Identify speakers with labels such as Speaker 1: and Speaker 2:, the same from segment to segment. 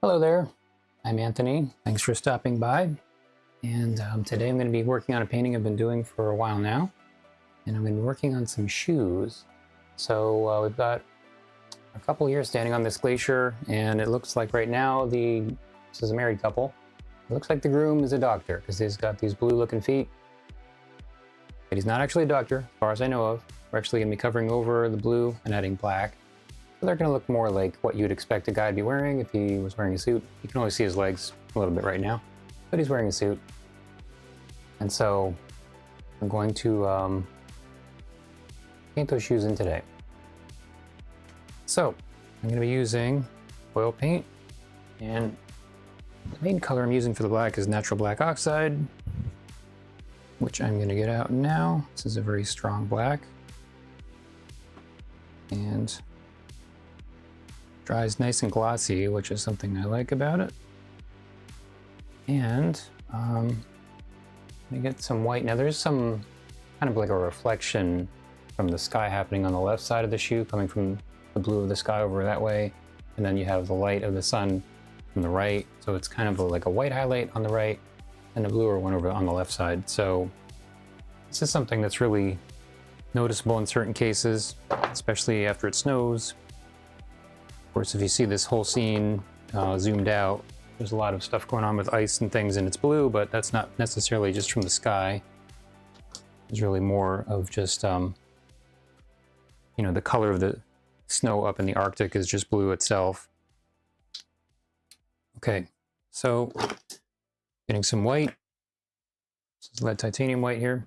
Speaker 1: Hello there, I'm Anthony. Thanks for stopping by. And today I'm going to be working on a painting I've been doing for a while now. And I'm going to be working on some shoes. So we've got a couple here standing on this glacier, and it looks like right now this is a married couple. It looks like the groom is a doctor because he's got these blue looking feet. But he's not actually a doctor, as far as I know of. We're actually going to be covering over the blue and adding black. They're going to look more like what you'd expect a guy to be wearing if he was wearing a suit. You can only see his legs a little bit right now, but he's wearing a suit. And so I'm going to paint those shoes in today. So I'm going to be using oil paint, and the main color I'm using for the black is natural black oxide, which I'm going to get out now. This is a very strong black. And dries nice and glossy, which is something I like about it. And I'm gonna get some white. Now there's some kind of like a reflection from the sky happening on the left side of the shoe, coming from the blue of the sky over that way. And then you have the light of the sun from the right. So it's kind of like a white highlight on the right and a bluer one over on the left side. So this is something that's really noticeable in certain cases, especially after it snows. Of course, if you see this whole scene zoomed out, there's a lot of stuff going on with ice and things, and it's blue, but that's not necessarily just from the sky. It's really more of just, you know, the color of the snow up in the Arctic is just blue itself. Okay, so getting some white. This is lead titanium white here.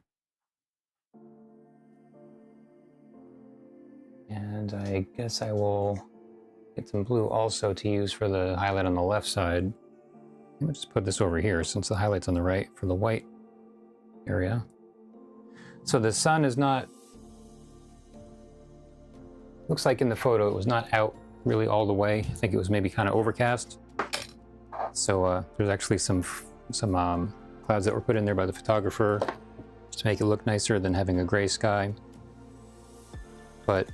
Speaker 1: And I guess I will get some blue also to use for the highlight on the left side. Let me just put this over here since the highlight's on the right for the white area. So the sun is not, looks like in the photo it was not out really all the way. I think it was maybe kind of overcast. So there's actually some clouds that were put in there by the photographer just to make it look nicer than having a gray sky. But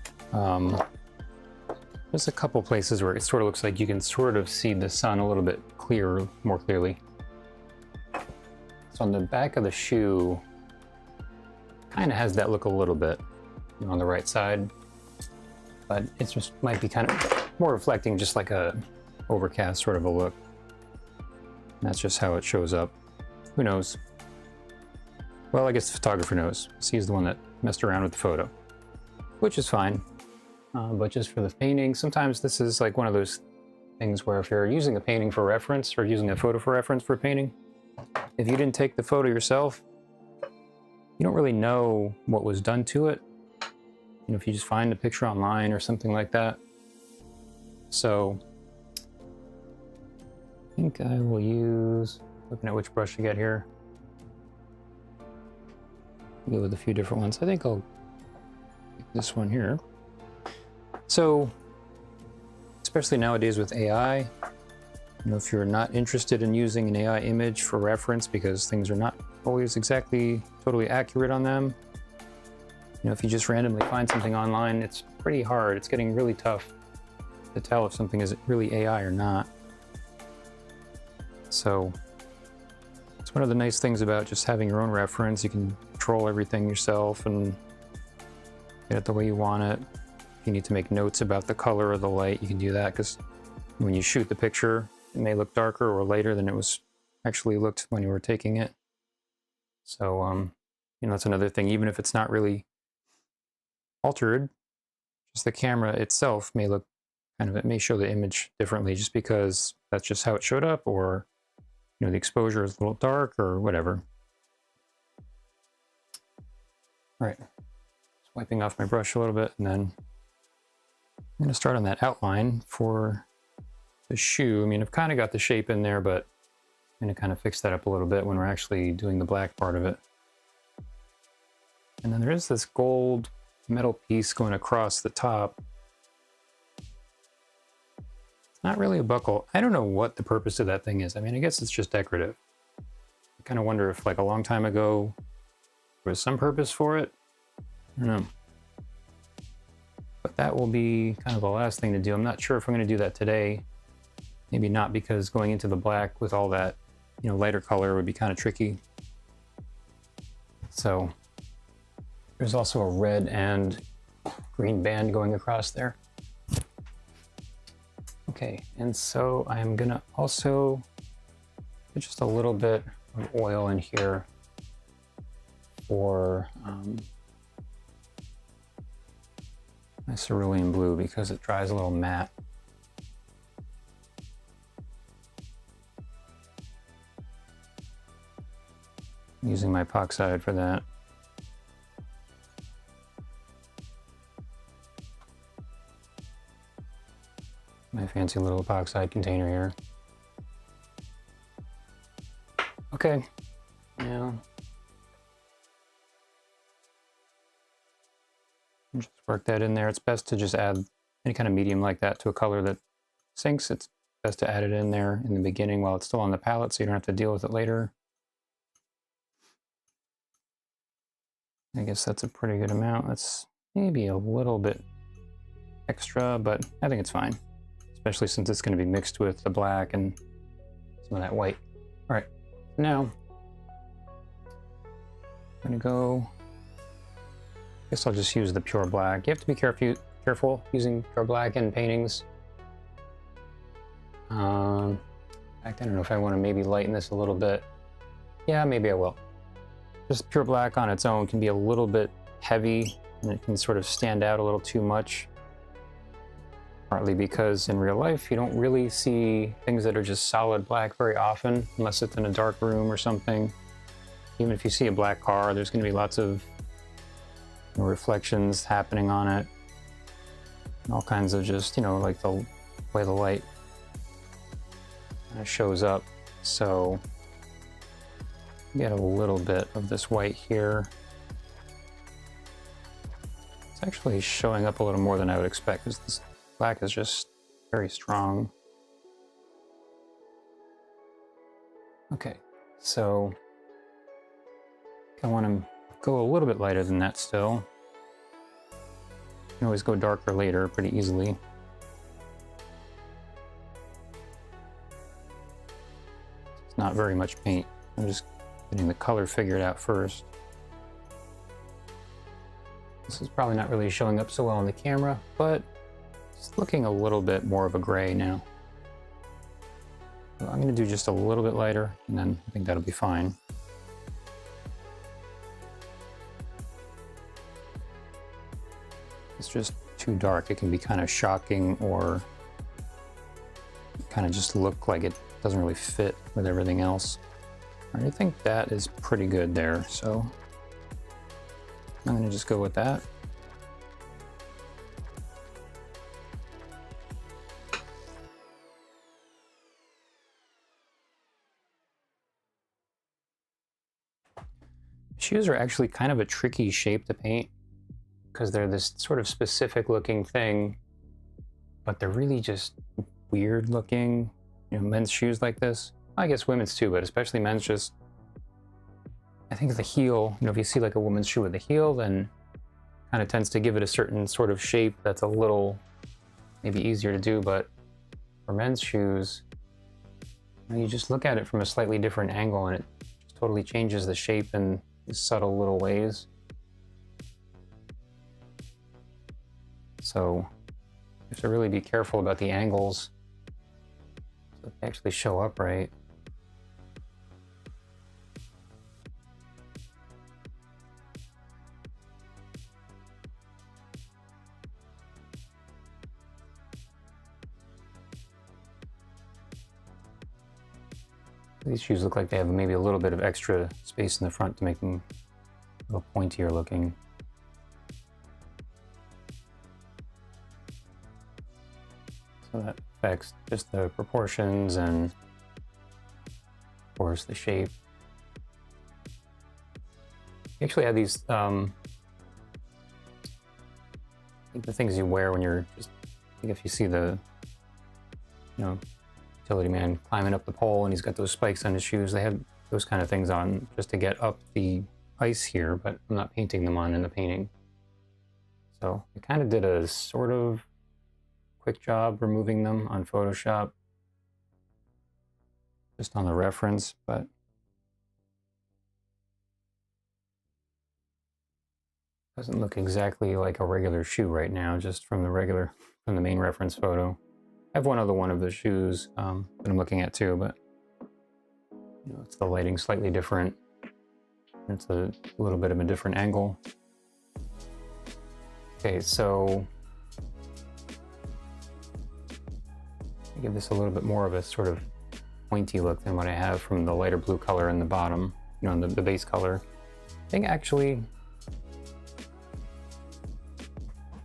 Speaker 1: there's a couple places where it sort of looks like you can sort of see the sun a little bit clearer, more clearly. So on the back of the shoe, kind of has that look a little bit, you know, on the right side, but it just might be kind of more reflecting just like a overcast sort of a look. And that's just how it shows up. Who knows? Well, I guess the photographer knows. He's the one that messed around with the photo, which is fine. But just for the painting, sometimes this is like one of those things where if you're using a painting for reference or using a photo for reference for a painting, if you didn't take the photo yourself, you don't really know what was done to it. You know, if you just find a picture online or something like that. So I think I will use, looking at which brush to get here. Go with a few different ones. I think I'll pick this one here. So, especially nowadays with AI, you know, if you're not interested in using an AI image for reference because things are not always exactly totally accurate on them, you know, if you just randomly find something online, it's pretty hard. It's getting really tough to tell if something is really AI or not. So, it's one of the nice things about just having your own reference. You can control everything yourself and get it the way you want it. If you need to make notes about the color of the light, you can do that, because when you shoot the picture, it may look darker or lighter than it was actually looked when you were taking it. So, you know, that's another thing. Even if it's not really altered, just the camera itself may look kind of, it may show the image differently just because that's just how it showed up, or, you know, the exposure is a little dark or whatever. All right, just wiping off my brush a little bit, and then I'm going to start on that outline for the shoe. I mean, I've kind of got the shape in there, but I'm going to kind of fix that up a little bit when we're actually doing the black part of it. And then there is this gold metal piece going across the top. It's not really a buckle. I don't know what the purpose of that thing is. I mean, I guess it's just decorative. I kind of wonder if, like, a long time ago there was some purpose for it. I don't know. But that will be kind of the last thing to do. I'm not sure if I'm going to do that today. Maybe not, because going into the black with all that, you know, lighter color would be kind of tricky. So there's also a red and green band going across there. Okay, and so I'm gonna also put just a little bit of oil in here for my cerulean blue, because it dries a little matte. I'm using my epoxide for that. My fancy little epoxide container here. Okay, now just work that in there. It's best to just add any kind of medium like that to a color that sinks. It's best to add it in there in the beginning while it's still on the palette, so you don't have to deal with it later. I guess that's a pretty good amount. That's maybe a little bit extra, but I think it's fine, especially since it's going to be mixed with the black and some of that white. All right, now I'm going to go, I guess I'll just use the pure black. You have to be careful using pure black in paintings. In fact, I don't know if I want to maybe lighten this a little bit. Yeah, maybe I will. Just pure black on its own can be a little bit heavy, and it can sort of stand out a little too much. Partly because in real life, you don't really see things that are just solid black very often, unless it's in a dark room or something. Even if you see a black car, there's going to be lots of reflections happening on it. And all kinds of just, you know, like the way the light shows up. So get a little bit of this white here. It's actually showing up a little more than I would expect, because this black is just very strong. Okay, so I want to go a little bit lighter than that still. You can always go darker later pretty easily. It's not very much paint. I'm just getting the color figured out first. This is probably not really showing up so well on the camera, but it's looking a little bit more of a gray now. So I'm going to do just a little bit lighter, and then I think that'll be fine. it's just too dark, it can be kind of shocking or kind of just look like it doesn't really fit with everything else. I think that is pretty good there, so I'm going to just go with that. Shoes are actually kind of a tricky shape to paint because they're this sort of specific looking thing, but they're really just weird looking. You know, men's shoes like this, I guess women's too, but especially men's, just, I think the heel, you know, if you see like a woman's shoe with a heel, then kind of tends to give it a certain sort of shape that's a little maybe easier to do. But for men's shoes, you know, you just look at it from a slightly different angle and it just totally changes the shape in these subtle little ways. So you have to really be careful about the angles so that they actually show up right. These shoes look like they have maybe a little bit of extra space in the front to make them a little pointier looking. So that affects just the proportions and, of course, the shape. You actually have these, I think the things you wear when you're just, I think if you see the, you know, utility man climbing up the pole and he's got those spikes on his shoes, they have those kind of things on just to get up the ice here, but I'm not painting them on in the painting. So I kind of did a sort of quick job removing them on Photoshop, just on the reference, but doesn't look exactly like a regular shoe right now, just from the main reference photo. I have one other one of the shoes that I'm looking at too, but you know, it's the lighting slightly different. It's a little bit of a different angle. Okay, so I give this a little bit more of a sort of pointy look than what I have from the lighter blue color in the bottom, you know, the base color. I think actually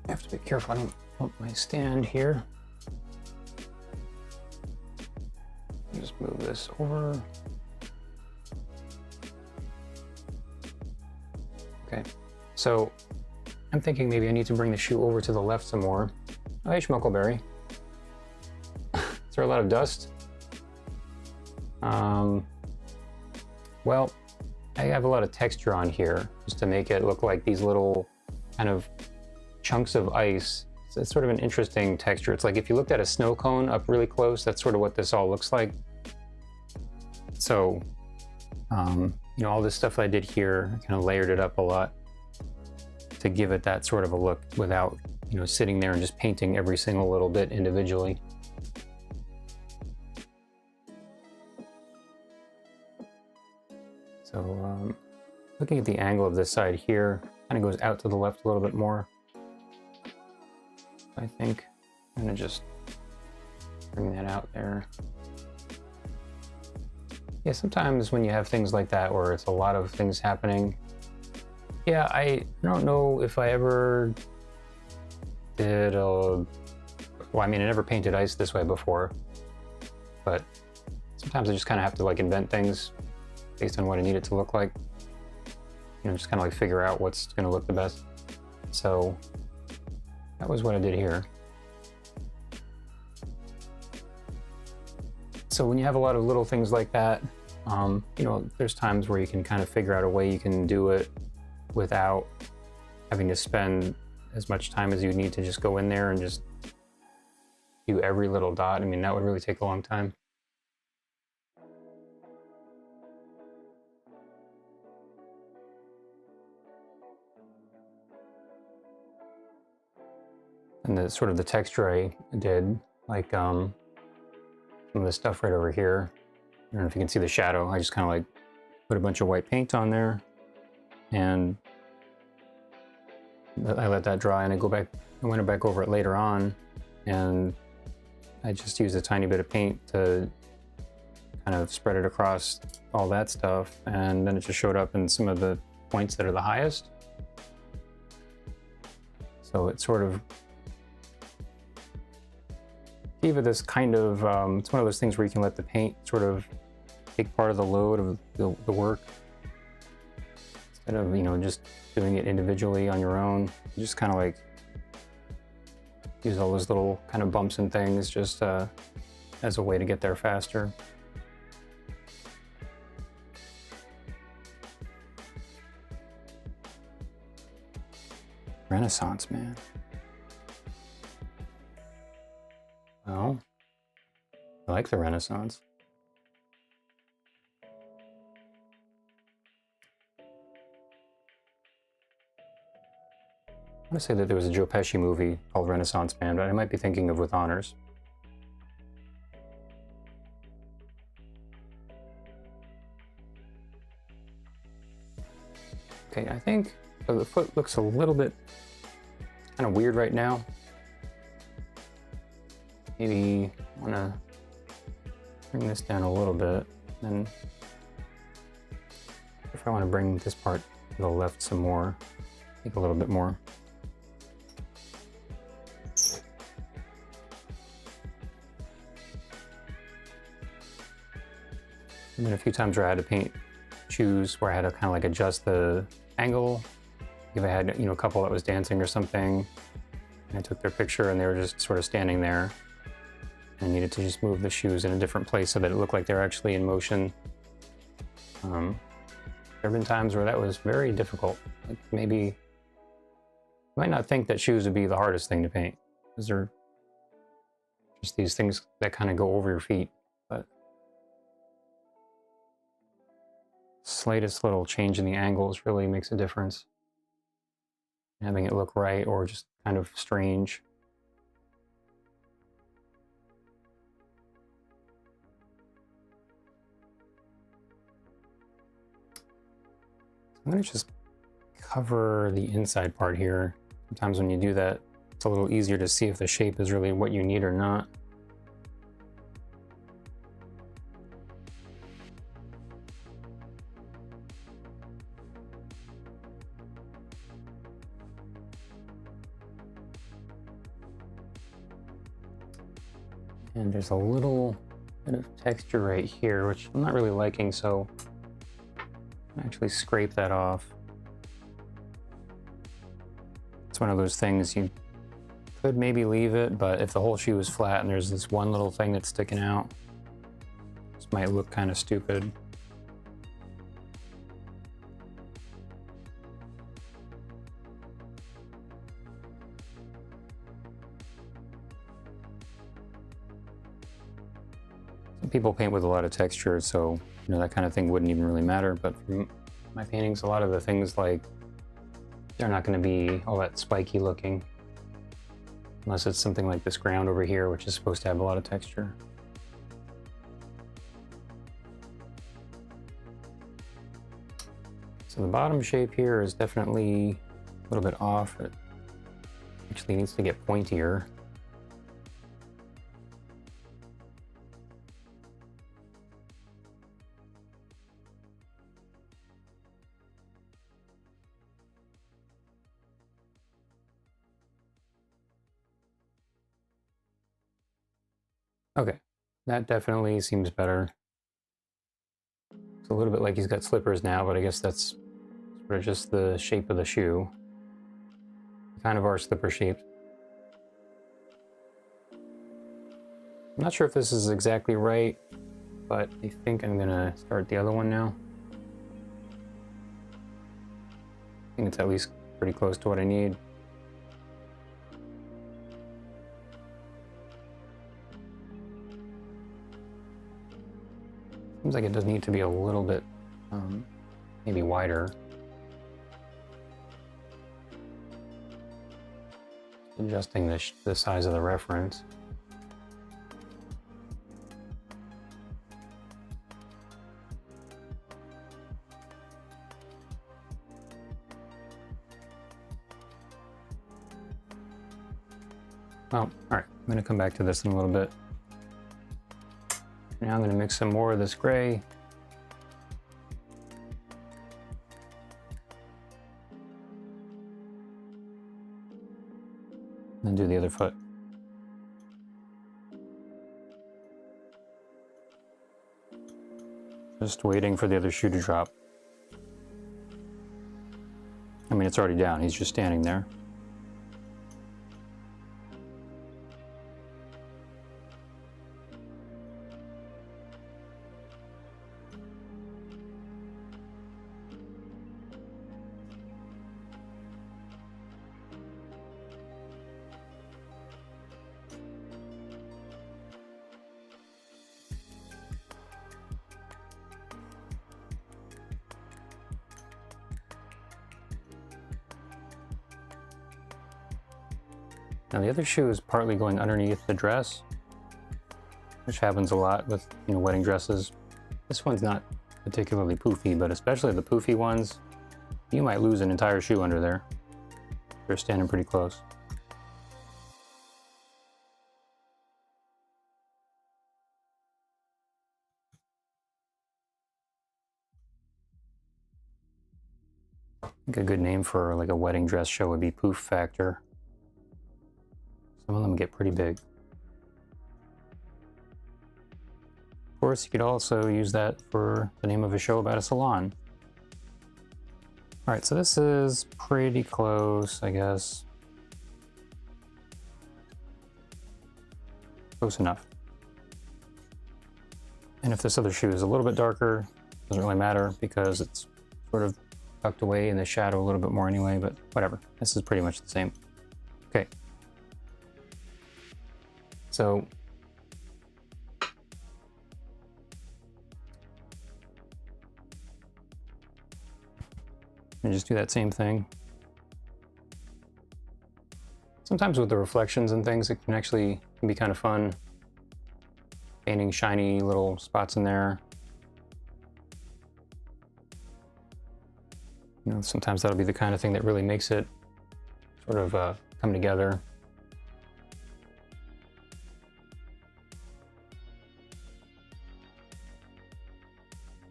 Speaker 1: I have to be careful I don't bump my stand here. Just move this over. Okay, so I'm thinking maybe I need to bring the shoe over to the left some more. Oh, hey, Schmuckleberry. Is there a lot of dust? Well, I have a lot of texture on here just to make it look like these little kind of chunks of ice. It's sort of an interesting texture. It's like if you looked at a snow cone up really close, that's sort of what this all looks like. So, you know, all this stuff I did here, I kind of layered it up a lot to give it that sort of a look without, you know, sitting there and just painting every single little bit individually. So, looking at the angle of this side here, kind of goes out to the left a little bit more. I think I'm gonna just bring that out there. Yeah, sometimes when you have things like that where it's a lot of things happening, yeah, I don't know if I ever did well, I mean, I never painted ice this way before, but sometimes I just kind of have to like invent things based on what I need it to look like. You know, just kind of like figure out what's gonna look the best. So that was what I did here. So when you have a lot of little things like that, you know, there's times where you can kind of figure out a way you can do it without having to spend as much time as you need to just go in there and just do every little dot. I mean, that would really take a long time. And the sort of the texture I did, like some of the stuff right over here. I don't know if you can see the shadow. I just kind of like put a bunch of white paint on there and I let that dry and I went back over it later on, and I just used a tiny bit of paint to kind of spread it across all that stuff, and then it just showed up in some of the points that are the highest. So it sort of gave it this kind of, it's one of those things where you can let the paint sort of take part of the load of the work. Instead of, you know, just doing it individually on your own, you just kind of like use all those little kind of bumps and things just as a way to get there faster. Renaissance man. Well, I like the Renaissance. I want to say that there was a Joe Pesci movie called Renaissance Man, but I might be thinking of With Honors. Okay, I think so the foot looks a little bit kind of weird right now. Maybe I want to bring this down a little bit, and if I want to bring this part to the left some more, I think a little bit more. And then a few times where I had to paint shoes where I had to kind of like adjust the angle. If I had, you know, a couple that was dancing or something, and I took their picture and they were just sort of standing there, and I needed to just move the shoes in a different place so that it looked like they're actually in motion. There have been times where that was very difficult. Like maybe you might not think that shoes would be the hardest thing to paint, because they're just these things that kind of go over your feet, but slightest little change in the angles really makes a difference. Having it look right or just kind of strange. I'm going to just cover the inside part here. Sometimes when you do that, it's a little easier to see if the shape is really what you need or not. And there's a little bit of texture right here, which I'm not really liking, so I'll actually scrape that off. It's one of those things you could maybe leave it, but if the whole shoe is flat and there's this one little thing that's sticking out, this might look kind of stupid. People paint with a lot of texture, so you know that kind of thing wouldn't even really matter. But for my paintings, a lot of the things, like, they're not going to be all that spiky looking, unless it's something like this ground over here, which is supposed to have a lot of texture. So the bottom shape here is definitely a little bit off. It actually needs to get pointier. Okay, that definitely seems better. It's a little bit like he's got slippers now, but I guess that's sort of just the shape of the shoe. They kind of are slipper shaped. I'm not sure if this is exactly right, but I think I'm gonna start the other one now. I think it's at least pretty close to what I need. Seems like it does need to be a little bit, maybe wider. Adjusting the size of the reference. Well, all right, I'm gonna come back to this in a little bit. Now I'm gonna mix some more of this gray. And then do the other foot. Just waiting for the other shoe to drop. I mean, it's already down, he's just standing there. Now the other shoe is partly going underneath the dress, which happens a lot with, wedding dresses. This one's not particularly poofy, but especially the poofy ones, you might lose an entire shoe under there. They're standing pretty close. I think a good name for like a wedding dress show would be Poof Factor. Some of them get pretty big. Of course, you could also use that for the name of a show about a salon. All right, so this is pretty close, I guess. Close enough. And if this other shoe is a little bit darker, doesn't really matter because it's sort of tucked away in the shadow a little bit more anyway, but whatever. This is pretty much the same. Okay. So and just do that same thing. Sometimes with the reflections and things, it can be kind of fun. Painting shiny little spots in there. Sometimes that'll be the kind of thing that really makes it sort of come together.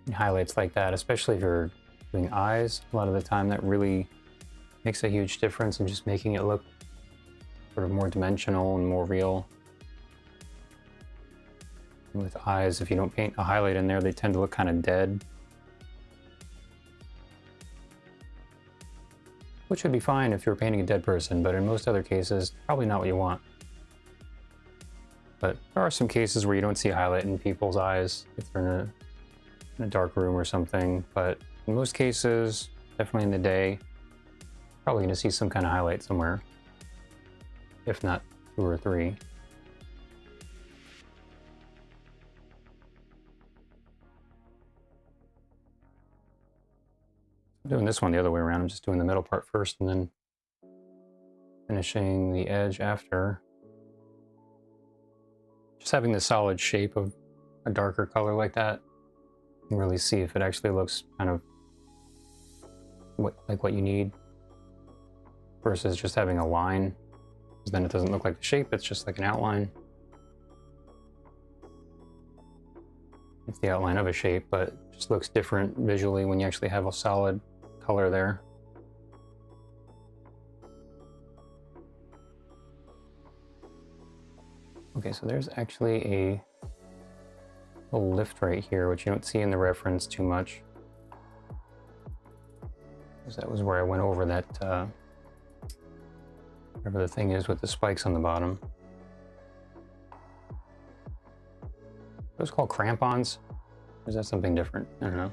Speaker 1: And highlights like that, especially if you're doing eyes, a lot of the time that really makes a huge difference in just making it look sort of more dimensional and more real. And with eyes, if you don't paint a highlight in there, they tend to look kind of dead. Which would be fine if you're painting a dead person, but in most other cases, probably not what you want. But there are some cases where you don't see a highlight in people's eyes if they're in a dark room or something, but in most cases, definitely in the day, probably going to see some kind of highlight somewhere, if not 2 or 3. I'm doing this one the other way around. I'm just doing the middle part first and then finishing the edge after. Just having the solid shape of a darker color like that, you can really see if it actually looks kind of like what you need versus just having a line, because then it doesn't look like the shape, it's just like an outline. It's the outline of a shape, but it just looks different visually when you actually have a solid color there. Okay, so there's actually a little lift right here, which you don't see in the reference too much. Because that was where I went over that, whatever the thing is with the spikes on the bottom. Those called crampons? Or is that something different? I don't know.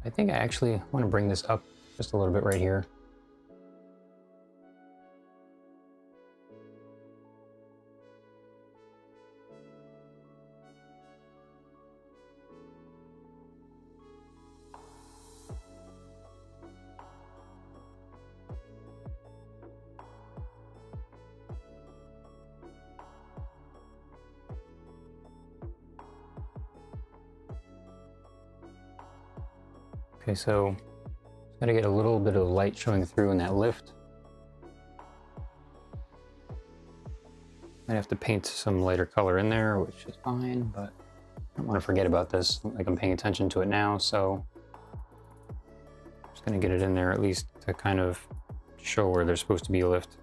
Speaker 1: I think I actually want to bring this up just a little bit right here. Okay, so gotta get a little bit of light showing through in that lift. Might have to paint some lighter color in there, which is fine, but I don't want to forget about this. Like, I'm paying attention to it now, so I'm just going to get it in there at least to kind of show where there's supposed to be a lift.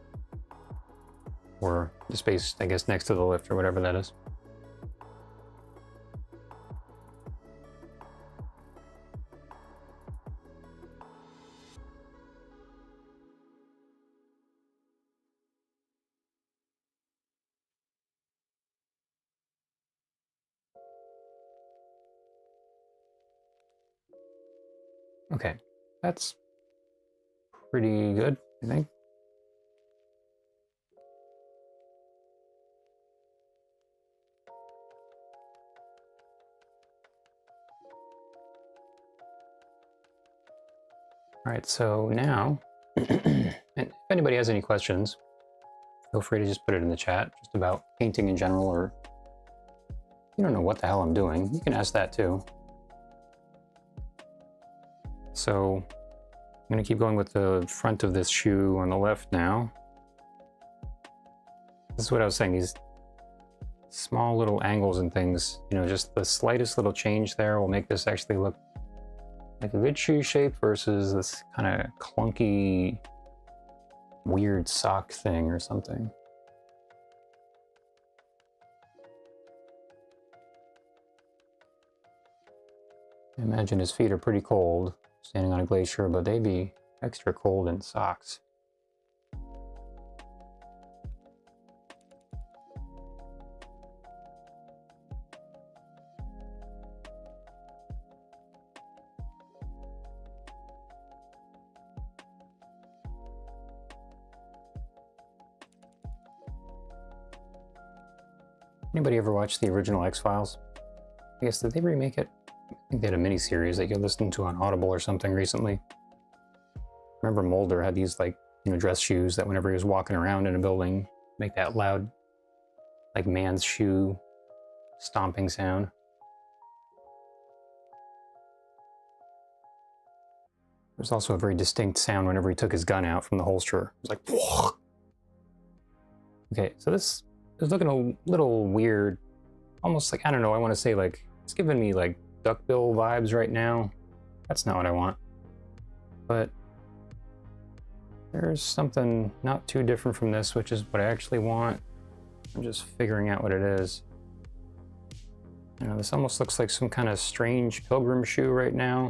Speaker 1: Or the space, I guess, next to the lift or whatever that is. Okay, that's pretty good, I think. All right, so now, and if anybody has any questions, feel free to just put it in the chat, just about painting in general, or you don't know what the hell I'm doing, you can ask that too. So I'm going to keep going with the front of this shoe on the left now. This is what I was saying, these small little angles and things, you know, just the slightest little change there will make this actually look like a good shoe shape versus this kind of clunky, weird sock thing or something. I imagine his feet are pretty cold standing on a glacier, but they'd be extra cold in socks. Anybody ever watch the original X-Files? I guess, did they remake it? I think they had a mini-series that you could listen to on Audible or something recently. Remember Mulder had these, like, you know, dress shoes that whenever he was walking around in a building, make that loud, like, man's shoe stomping sound. There's also a very distinct sound whenever he took his gun out from the holster. It was like, whoa. Okay, so this is looking a little weird. Almost like, I don't know, I want to say, like, it's giving me, like, duckbill vibes right now. That's not what I want. But there's something not too different from this, which is what I actually want. I'm just figuring out what it is. You know, this almost looks like some kind of strange pilgrim shoe right now.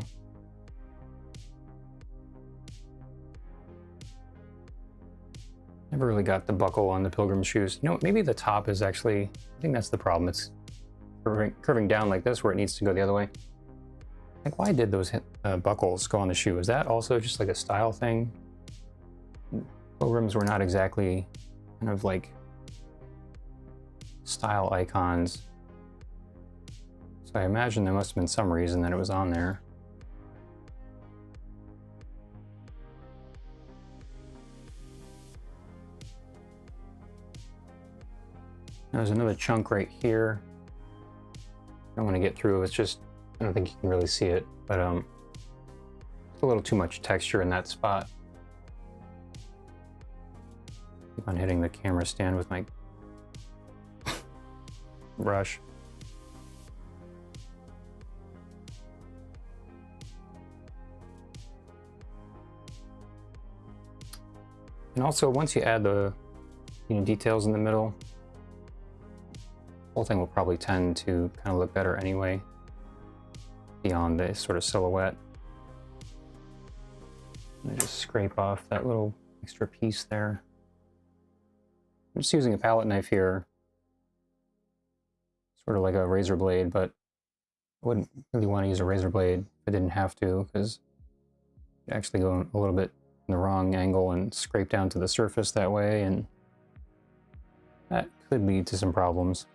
Speaker 1: Never really got the buckle on the pilgrim shoes. You know, maybe the top is actually, I think that's the problem. It's curving down like this where it needs to go the other way. Like, why did those buckles go on the shoe? Is that also just like a style thing? Pilgrims were not exactly kind of like style icons. So I imagine there must have been some reason that it was on there. There's another chunk right here. I don't want to get through. It's just, I don't think you can really see it, but it's a little too much texture in that spot. Keep on hitting the camera stand with my brush. And also, once you add the details in the middle, the whole thing will probably tend to kind of look better anyway, beyond this sort of silhouette. And just scrape off that little extra piece there. I'm just using a palette knife here, sort of like a razor blade, but I wouldn't really want to use a razor blade if I didn't have to, because you actually go a little bit in the wrong angle and scrape down to the surface that way, and that could lead to some problems.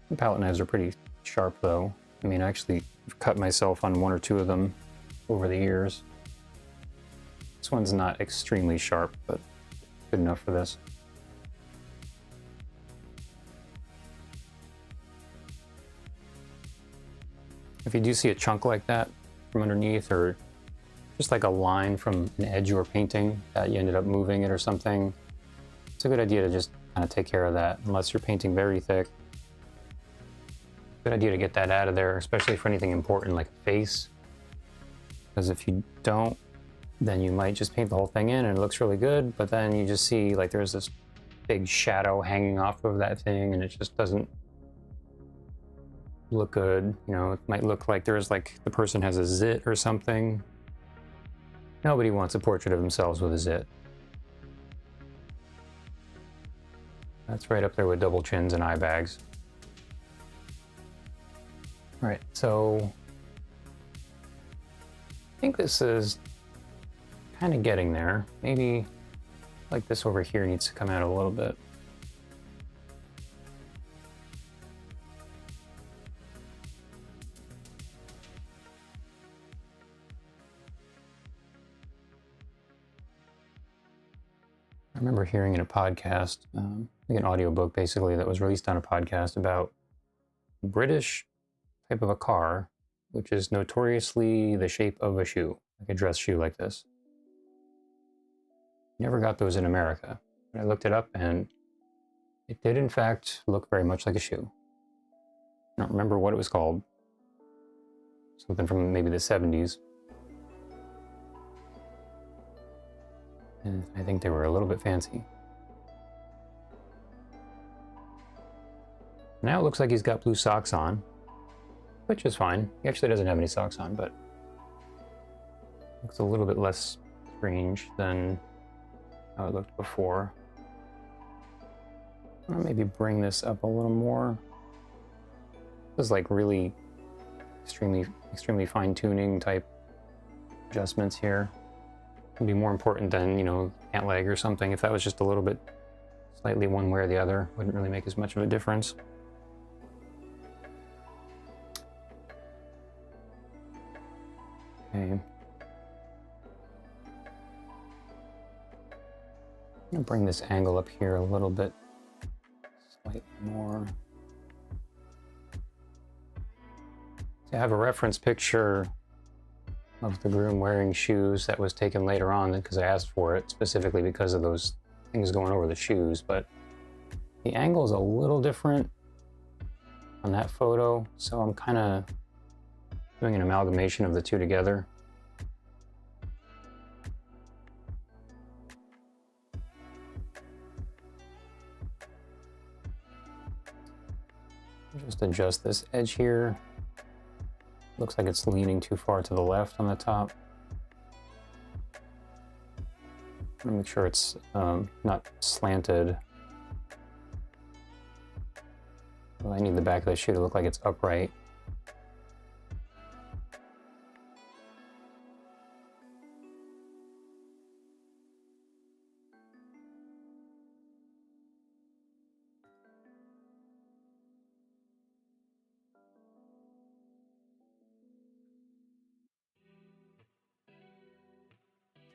Speaker 1: The palette knives are pretty sharp though. I mean, I actually cut myself on one or two of them over the years. This one's not extremely sharp, but good enough for this. If you do see a chunk like that from underneath, or just like a line from an edge you were painting that you ended up moving it or something, it's a good idea to just kind of take care of that, unless you're painting very thick. Good idea to get that out of there, especially for anything important like a face. Because if you don't, then you might just paint the whole thing in and it looks really good, but then you just see like there's this big shadow hanging off of that thing and it just doesn't look good. You know, it might look like there's like the person has a zit or something. Nobody wants a portrait of themselves with a zit. That's right up there with double chins and eye bags. All right, so I think this is kind of getting there. Maybe like this over here needs to come out a little bit. I remember hearing in a podcast, like an audiobook basically, that was released on a podcast about British type of a car, which is notoriously the shape of a shoe, like a dress shoe like this. Never got those in America. But I looked it up and it did in fact look very much like a shoe. I don't remember what it was called. Something from maybe the 70s. And I think they were a little bit fancy. Now it looks like he's got blue socks on, which is fine. He actually doesn't have any socks on, but looks a little bit less strange than how it looked before. I'll maybe bring this up a little more. This is like really extremely fine tuning type adjustments here. It'd be more important than, you know, ant leg or something. If that was just a little bit slightly one way or the other, wouldn't really make as much of a difference. Okay. I'm gonna bring this angle up here a little bit, slightly more. So I have a reference picture of the groom wearing shoes that was taken later on because I asked for it specifically because of those things going over the shoes, but the angle is a little different on that photo, so I'm kind of doing an amalgamation of the two together. Just adjust this edge here. Looks like it's leaning too far to the left on the top. I'm gonna make sure it's not slanted. Well, I need the back of the shoe to look like it's upright.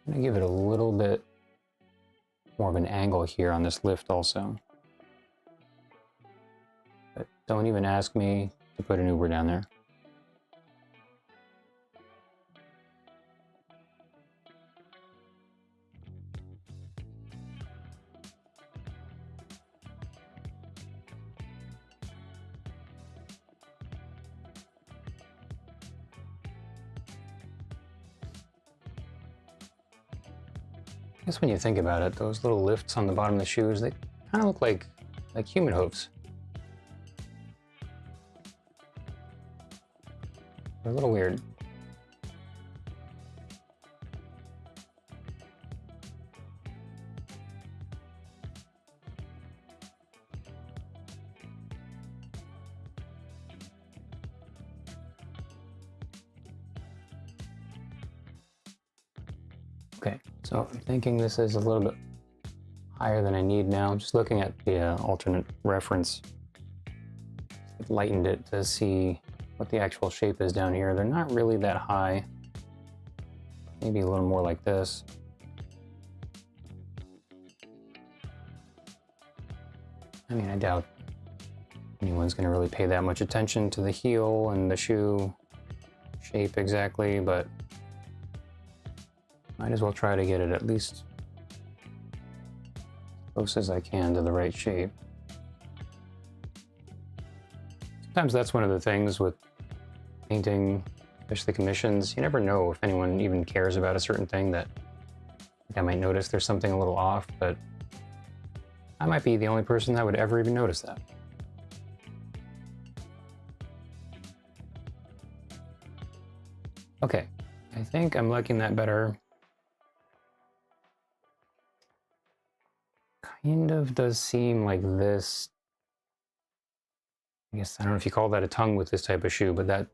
Speaker 1: I'm gonna give it a little bit more of an angle here on this lift also. But don't even ask me to put an Uber down there. I guess when you think about it, those little lifts on the bottom of the shoes, they kind of look like human hooves. They're a little weird. Okay, so I'm thinking this is a little bit higher than I need now. Just looking at the alternate reference, I've lightened it to see what the actual shape is down here. They're not really that high. Maybe a little more like this. I mean, I doubt anyone's going to really pay that much attention to the heel and the shoe shape exactly, but might as well try to get it at least close as I can to the right shape. Sometimes that's one of the things with painting, especially commissions. You never know if anyone even cares about a certain thing that I might notice there's something a little off, but I might be the only person that would ever even notice that. Okay, I think I'm liking that better. Kind of does seem like this. I guess, I don't know if you call that a tongue with this type of shoe, but that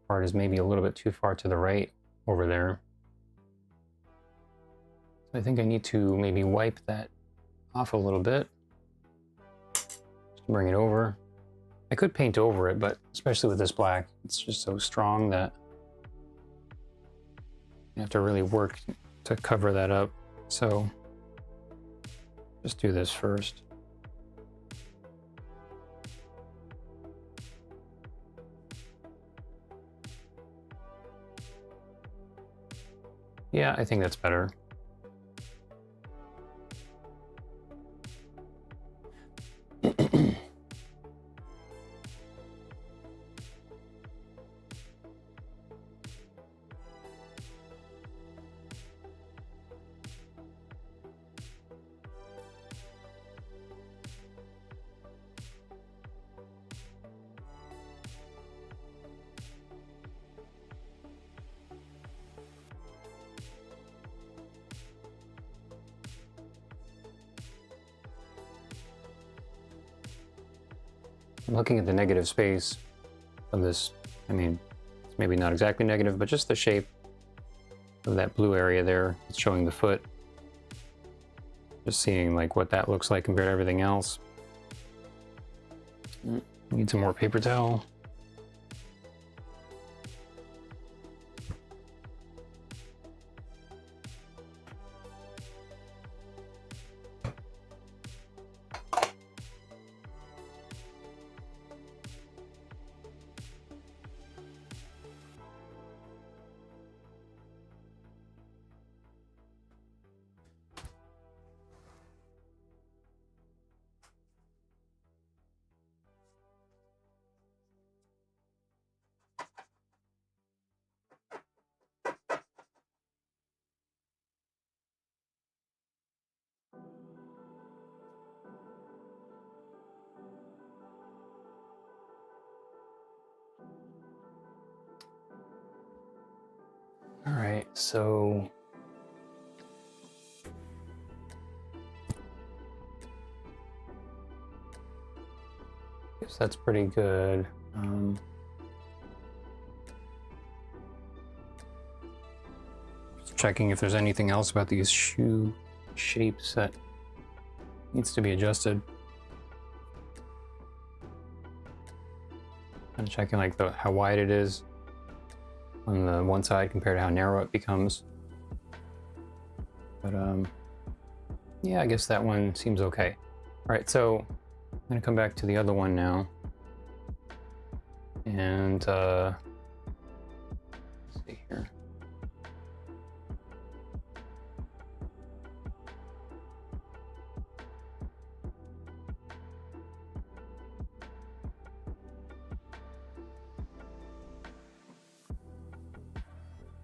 Speaker 1: part is maybe a little bit too far to the right over there. So I think I need to maybe wipe that off a little bit. Just bring it over. I could paint over it, but especially with this black, it's just so strong that you have to really work to cover that up. So just do this first. Yeah, I think that's better. I'm looking at the negative space of this. I mean, it's maybe not exactly negative, but just the shape of that blue area there. It's showing the foot. Just seeing like what that looks like compared to everything else. Need some more paper towel. All right, so I guess that's pretty good. Just checking if there's anything else about these shoe shapes that needs to be adjusted. Kind of checking like how wide it is on the one side compared to how narrow it becomes. But yeah, I guess that one seems okay. All right, so I'm gonna come back to the other one now. And let's see here.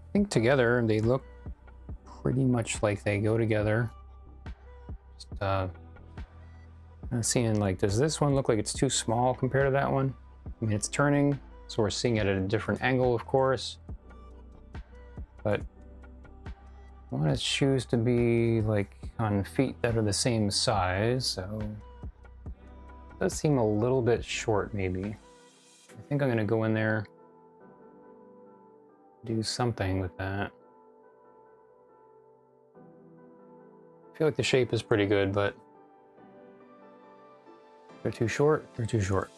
Speaker 1: I think together they look pretty much like they go together. Just seeing like, does this one look like it's too small compared to that one? I mean, it's turning, so we're seeing it at a different angle, of course. But I want his shoes to be like on feet that are the same size, so it does seem a little bit short, maybe. I think I'm gonna go in there, do something with that. I feel like the shape is pretty good, but they're too short, they're too short.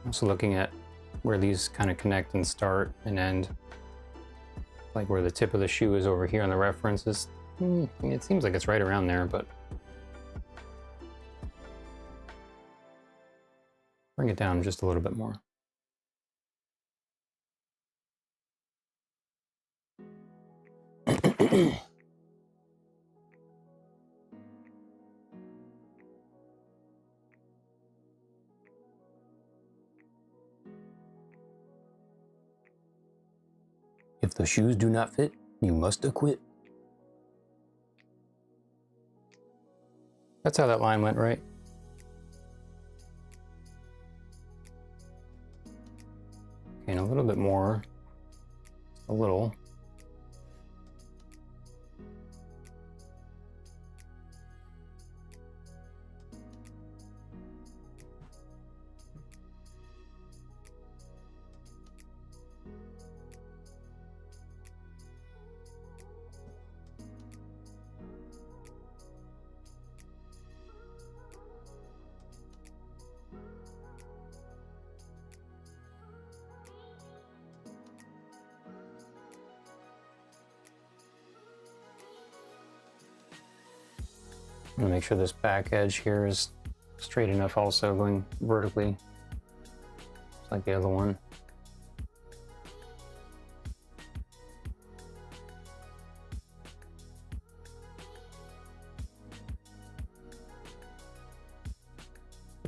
Speaker 1: Also looking at where these kind of connect and start and end. Like where the tip of the shoe is over here on the references. I mean, it seems like it's right around there, but bring it down just a little bit more. If the shoes do not fit, you must acquit. That's how that line went, right? Okay, and a little bit more. Just a little. I'm gonna make sure this back edge here is straight enough also, going vertically, just like the other one.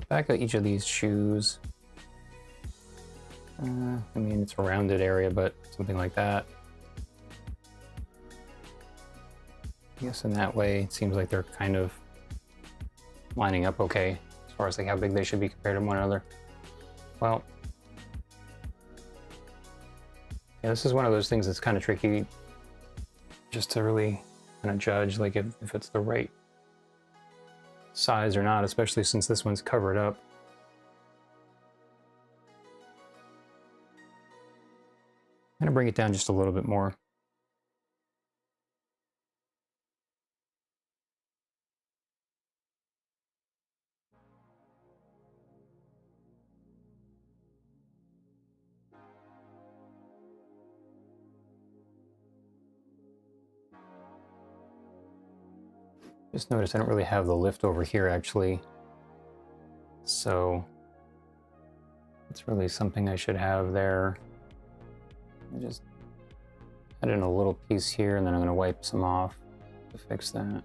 Speaker 1: Back of each of these shoes, I mean, it's a rounded area, but something like that. I guess in that way, it seems like they're kind of lining up okay as far as like how big they should be compared to one another. Well, yeah, this is one of those things that's kind of tricky just to really kind of judge like if it's the right size or not, especially since this one's covered up. I'm gonna bring it down just a little bit more. Just notice I don't really have the lift over here actually, so it's really something I should have there. I just add in a little piece here, and then I'm going to wipe some off to fix that.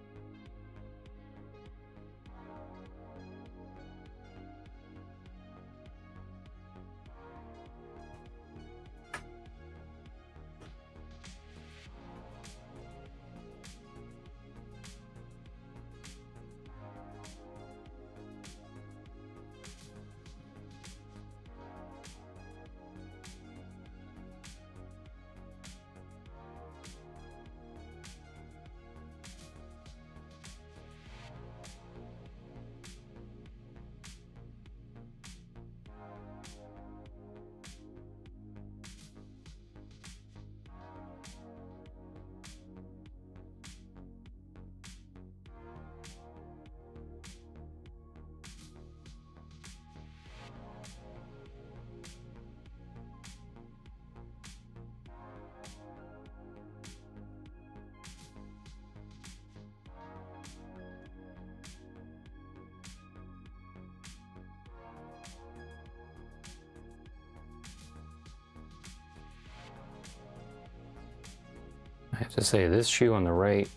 Speaker 1: I have to say, this shoe on the right,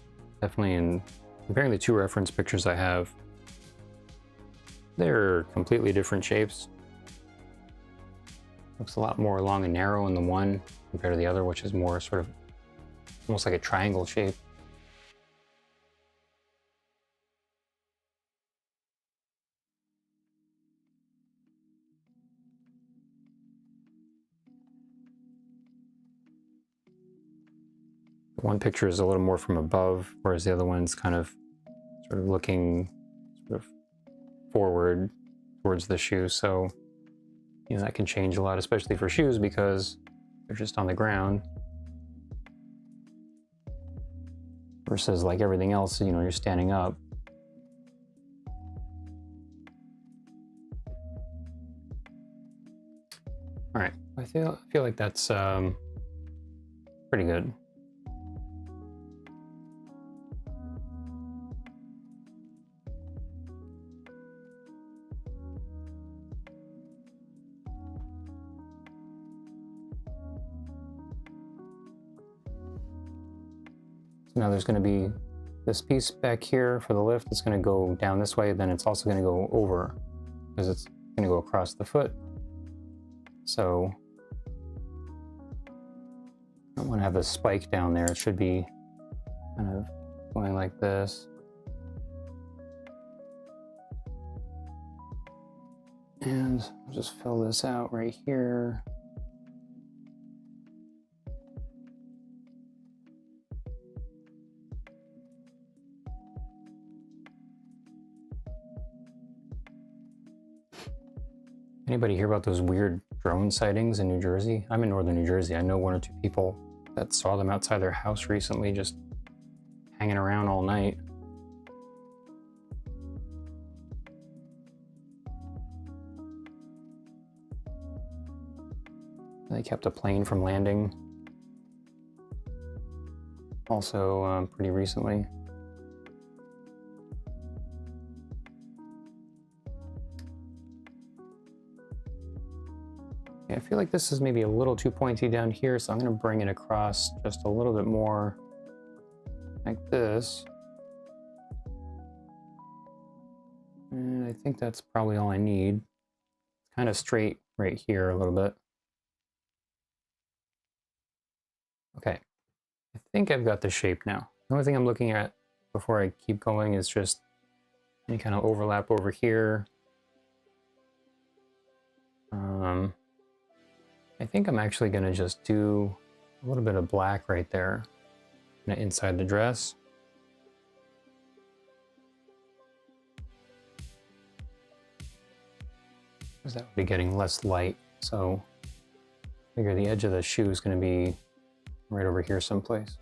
Speaker 1: definitely in comparing the two reference pictures I have, they're completely different shapes. Looks a lot more long and narrow in the one compared to the other, which is more sort of almost like a triangle shape. One picture is a little more from above, whereas the other one's kind of sort of looking sort of forward towards the shoe. So, you know, that can change a lot, especially for shoes because they're just on the ground. Versus like everything else, you know, you're standing up. All right, I feel like that's pretty good. now there's going to be this piece back here for the lift. It's going to go down this way, then it's also going to go over because it's going to go across the foot. So I don't want to have this spike down there. It should be kind of going like this. And I'll just fill this out right here. Anybody hear about those weird drone sightings in New Jersey? I'm in northern New Jersey. I know one or two people that saw them outside their house recently, just hanging around all night. They kept a plane from landing. Also, pretty recently. I feel like this is maybe a little too pointy down here, so I'm going to bring it across just a little bit more like this. And I think that's probably all I need. It's kind of straight right here a little bit. Okay, I think I've got the shape now. The only thing I'm looking at before I keep going is just any kind of overlap over here. I think I'm actually going to just do a little bit of black right there inside the dress. Because that would be getting less light. So I figure the edge of the shoe is going to be right over here someplace.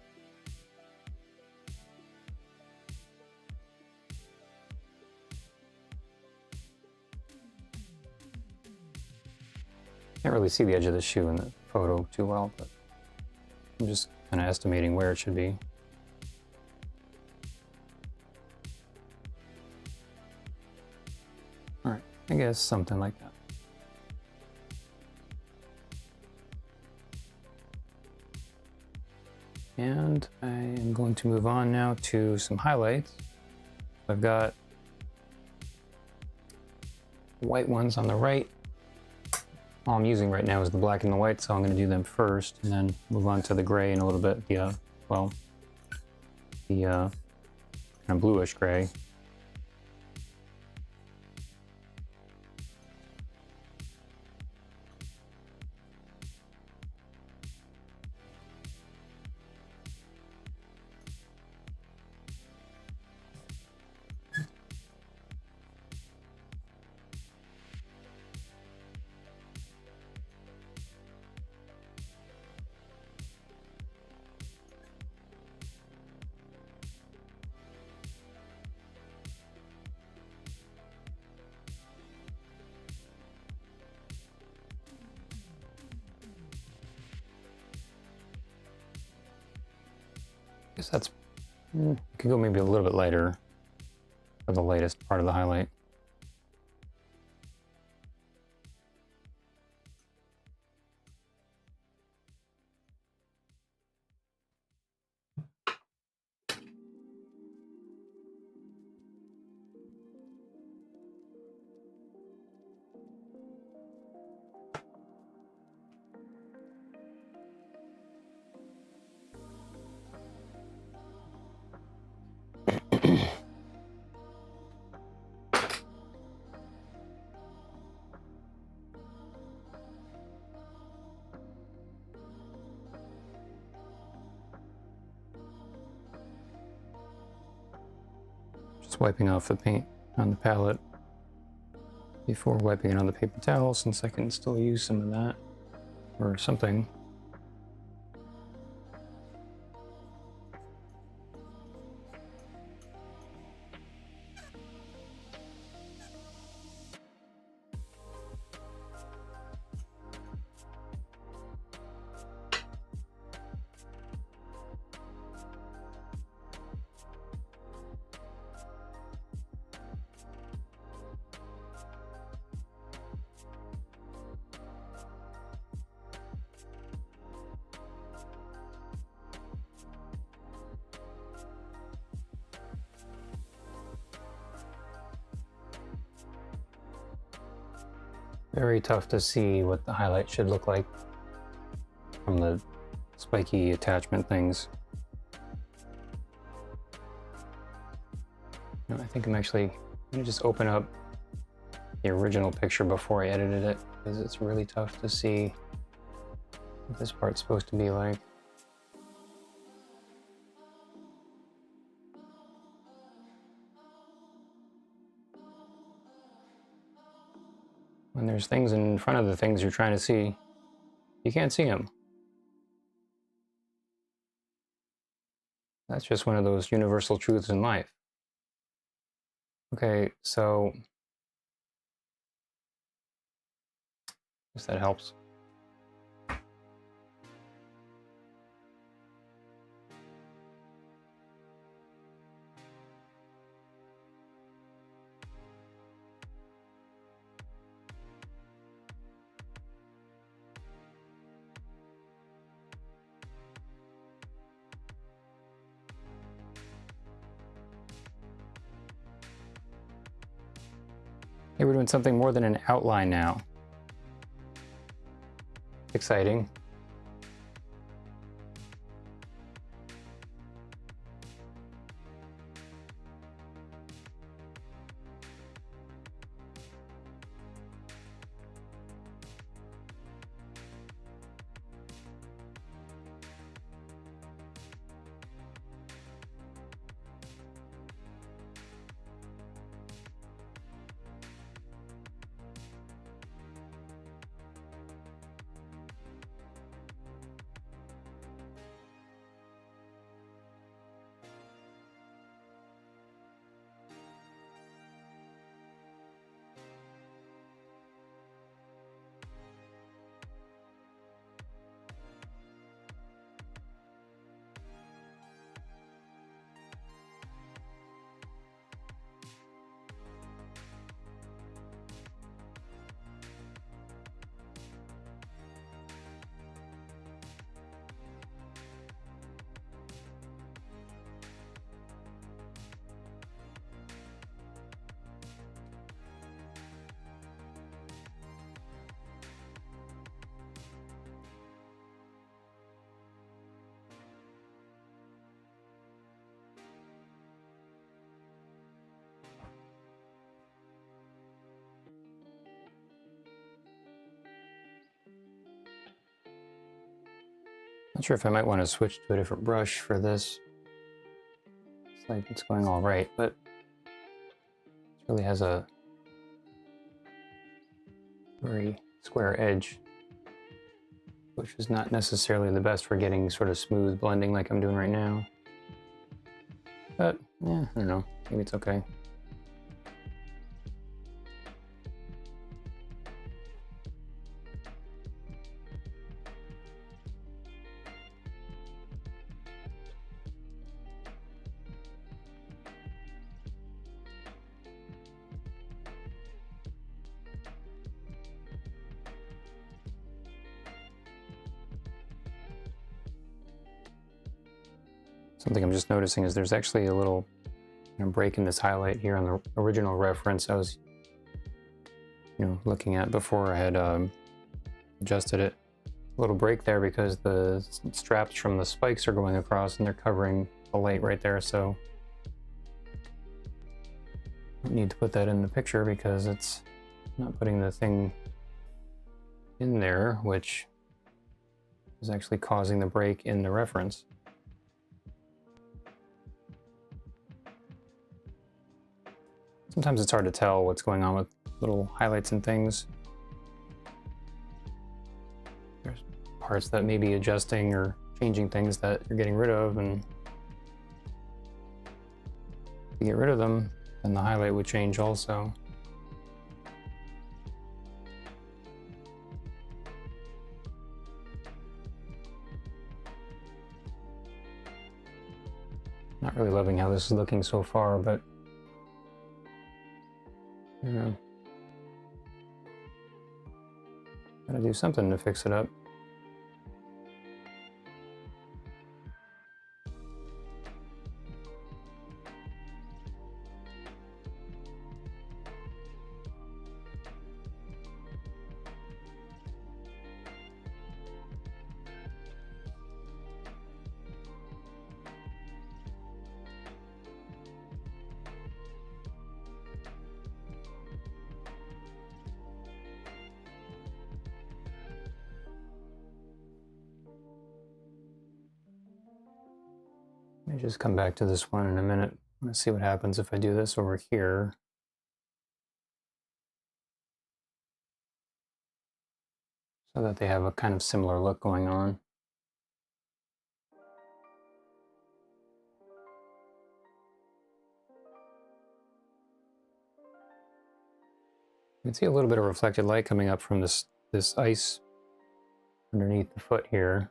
Speaker 1: Can't really see the edge of the shoe in the photo too well, but I'm just kind of estimating where it should be. All right, I guess something like that. And I am going to move on now to some highlights. I've got white ones on the right. All I'm using right now is the black and the white, so I'm going to do them first and then move on to the gray in a little bit. The kind of bluish gray. I guess that's, could go maybe a little bit lighter for the lightest part of the highlight. Just wiping off the paint on the palette before wiping it on the paper towel, since I can still use some of that or something. Very tough to see what the highlight should look like from the spiky attachment things. No, I think I'm actually going to just open up the original picture before I edited it, because it's really tough to see what this part's supposed to be like. When there's things in front of the things you're trying to see, you can't see them. That's just one of those universal truths in life. Okay, so I guess that helps. Hey, we're doing something more than an outline now. Exciting. Not sure if I might want to switch to a different brush for this. It's like it's going all right, but it really has a very square edge, which is not necessarily the best for getting sort of smooth blending like I'm doing right now. But, yeah, I don't know. Maybe it's okay. Something I'm just noticing is there's actually a little break in this highlight here on the original reference I was looking at before I had adjusted it. A little break there because the straps from the spikes are going across and they're covering the light right there, so I need to put that in the picture because it's not putting the thing in there, which is actually causing the break in the reference. Sometimes it's hard to tell what's going on with little highlights and things. There's parts that may be adjusting or changing things that you're getting rid of, and if you get rid of them, then the highlight would change also. Not really loving how this is looking so far, but I don't know. Gotta do something to fix it up. I'll just come back to this one in a minute. Let's see what happens if I do this over here. So that they have a kind of similar look going on. You can see a little bit of reflected light coming up from this ice underneath the foot here.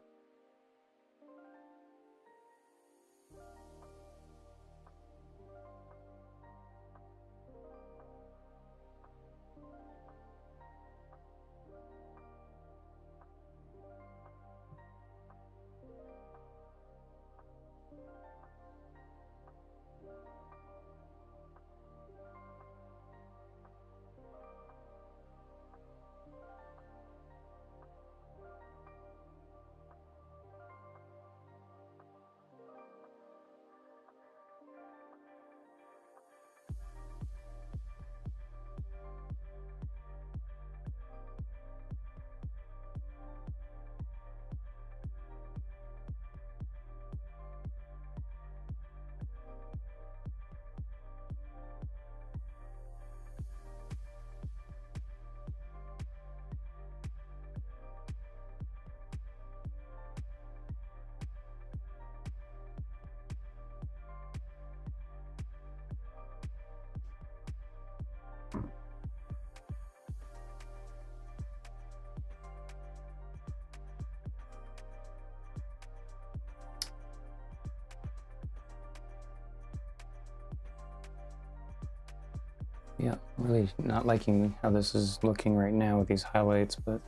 Speaker 1: Yeah, really not liking how this is looking right now with these highlights, but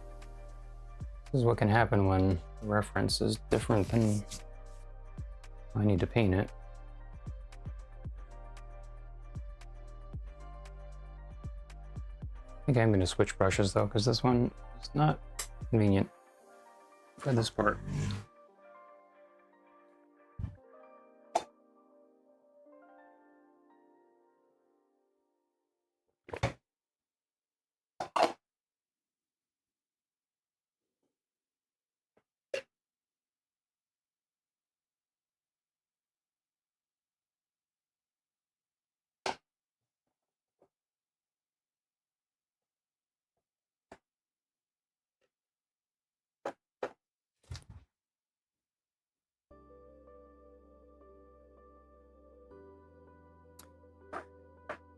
Speaker 1: this is what can happen when the reference is different than I need to paint it. I think I'm going to switch brushes though, because this one is not convenient for this part.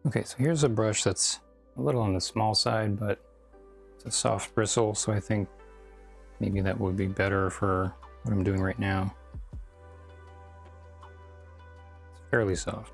Speaker 1: Okay, so here's a brush that's a little on the small side, but it's a soft bristle, so I think maybe that would be better for what I'm doing right now. It's fairly soft.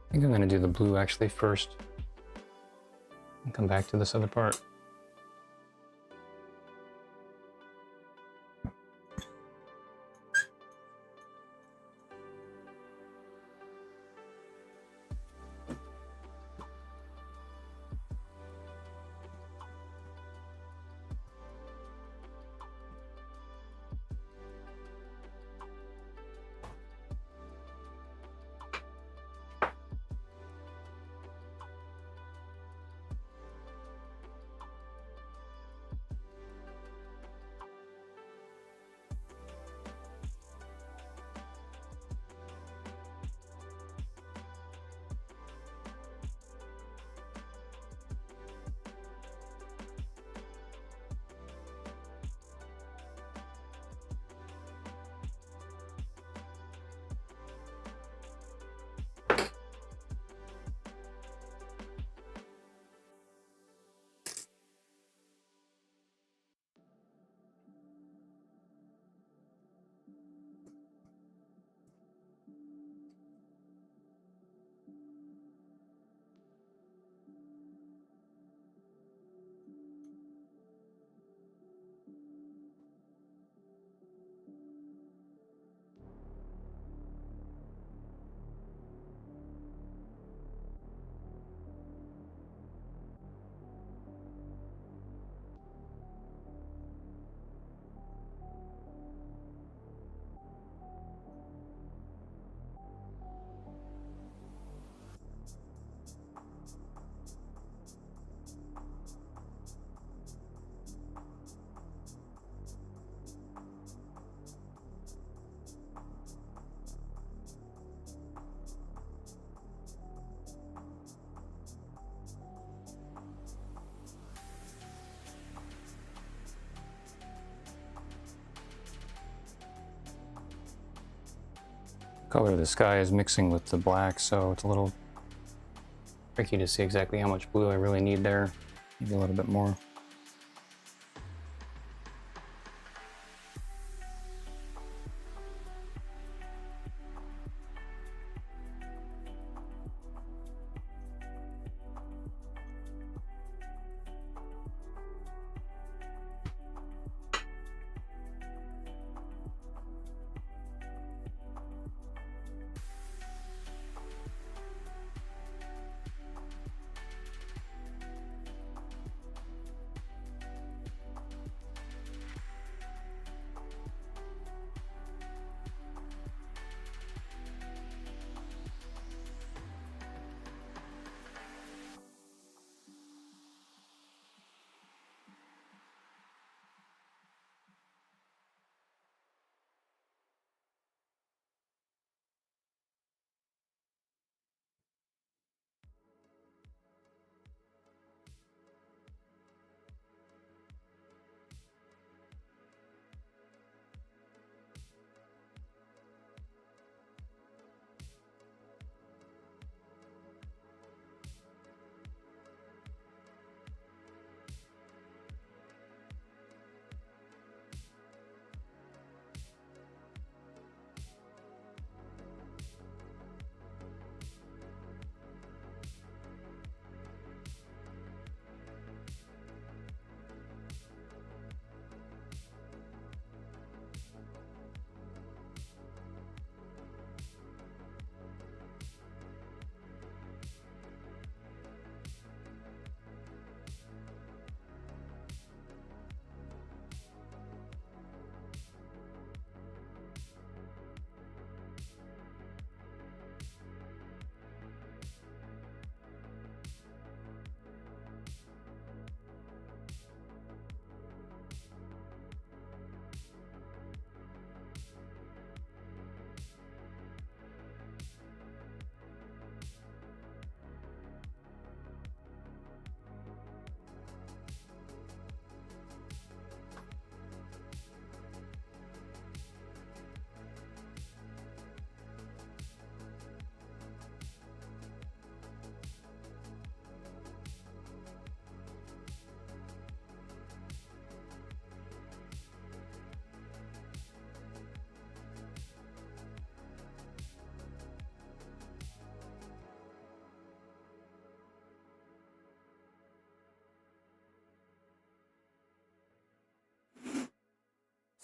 Speaker 1: I think I'm going to do the blue actually first and come back to this other part. color of the sky is mixing with the black, so it's a little tricky to see exactly how much blue I really need there. Maybe a little bit more.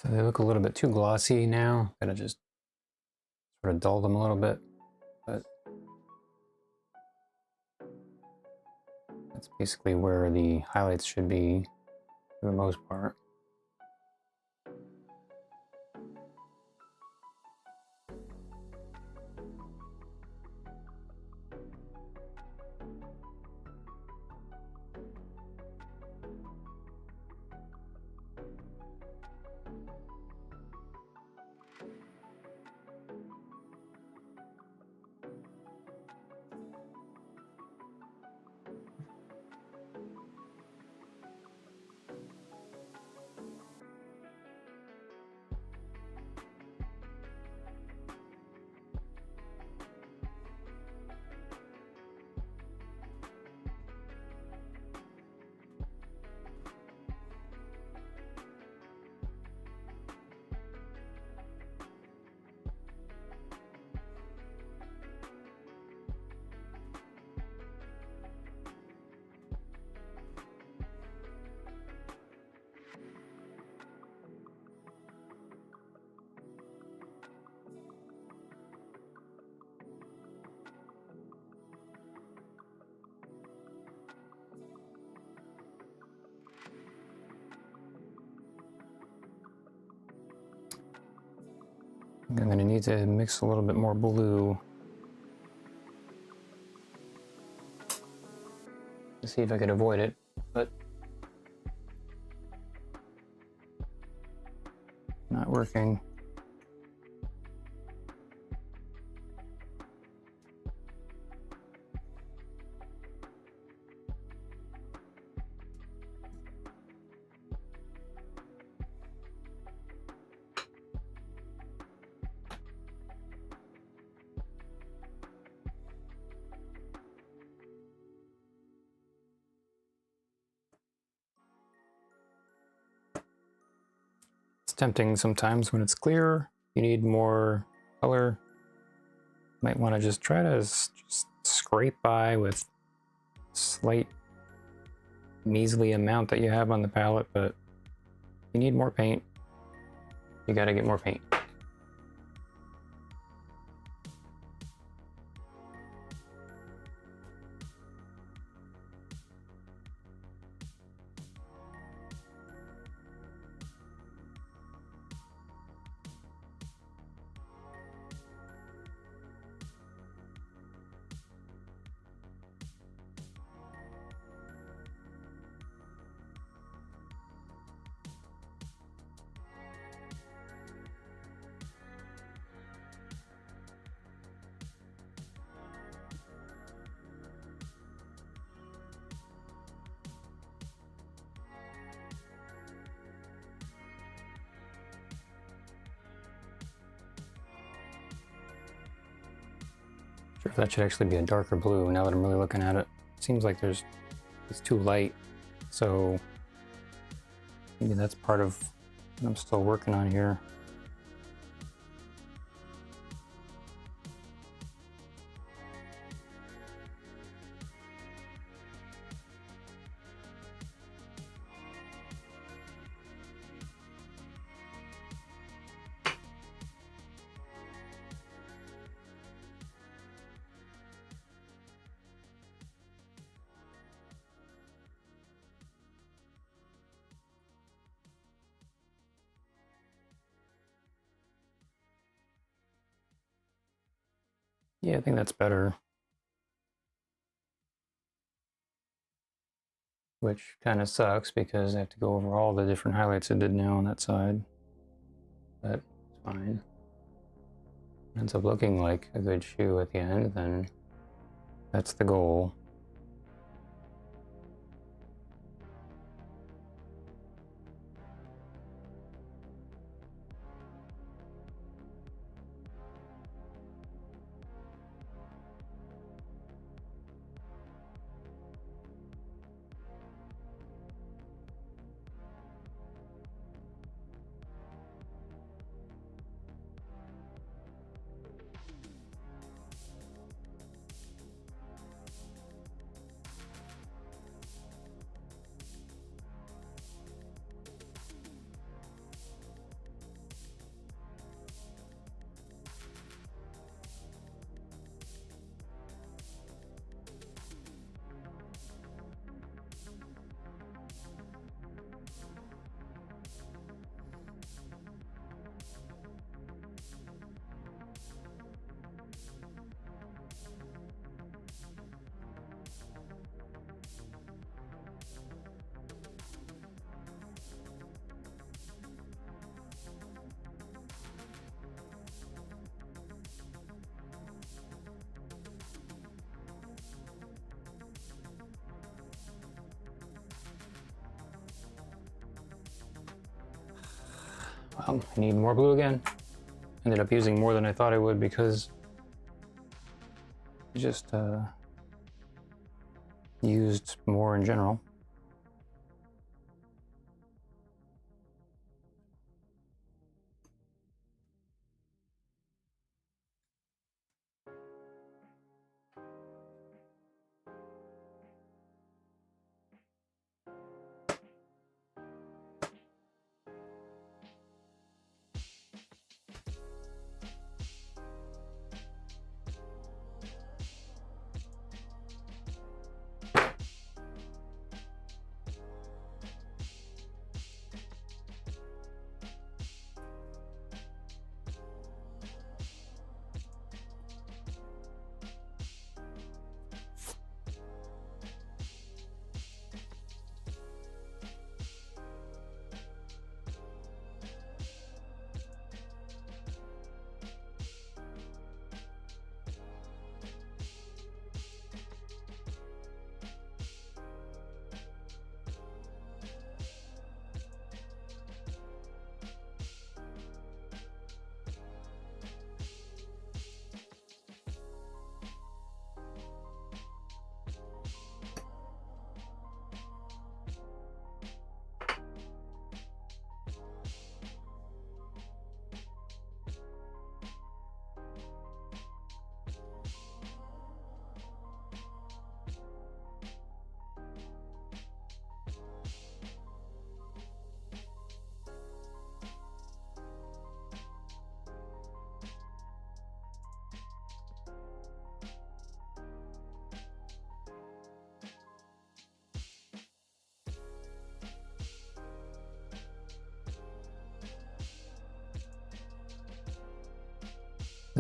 Speaker 1: So they look a little bit too glossy now. Gotta just sort of dull them a little bit, but that's basically where the highlights should be for the most part. I'm going to need to mix a little bit more blue to see if I could avoid it, but not working. tempting sometimes when it's clear. You need more color. Might want to just try to just scrape by with slight measly amount that you have on the palette, but you need more paint. You got to get more paint. Sure if that should actually be a darker blue now that I'm really looking at it. Seems like it's too light, so maybe that's part of what I'm still working on here. Yeah, I think that's better. Which kind of sucks because I have to go over all the different highlights I did now on that side. But it's fine. It ends up looking like a good shoe at the end, then that's the goal. I need more blue again. Ended up using more than I thought I would because I just used more in general.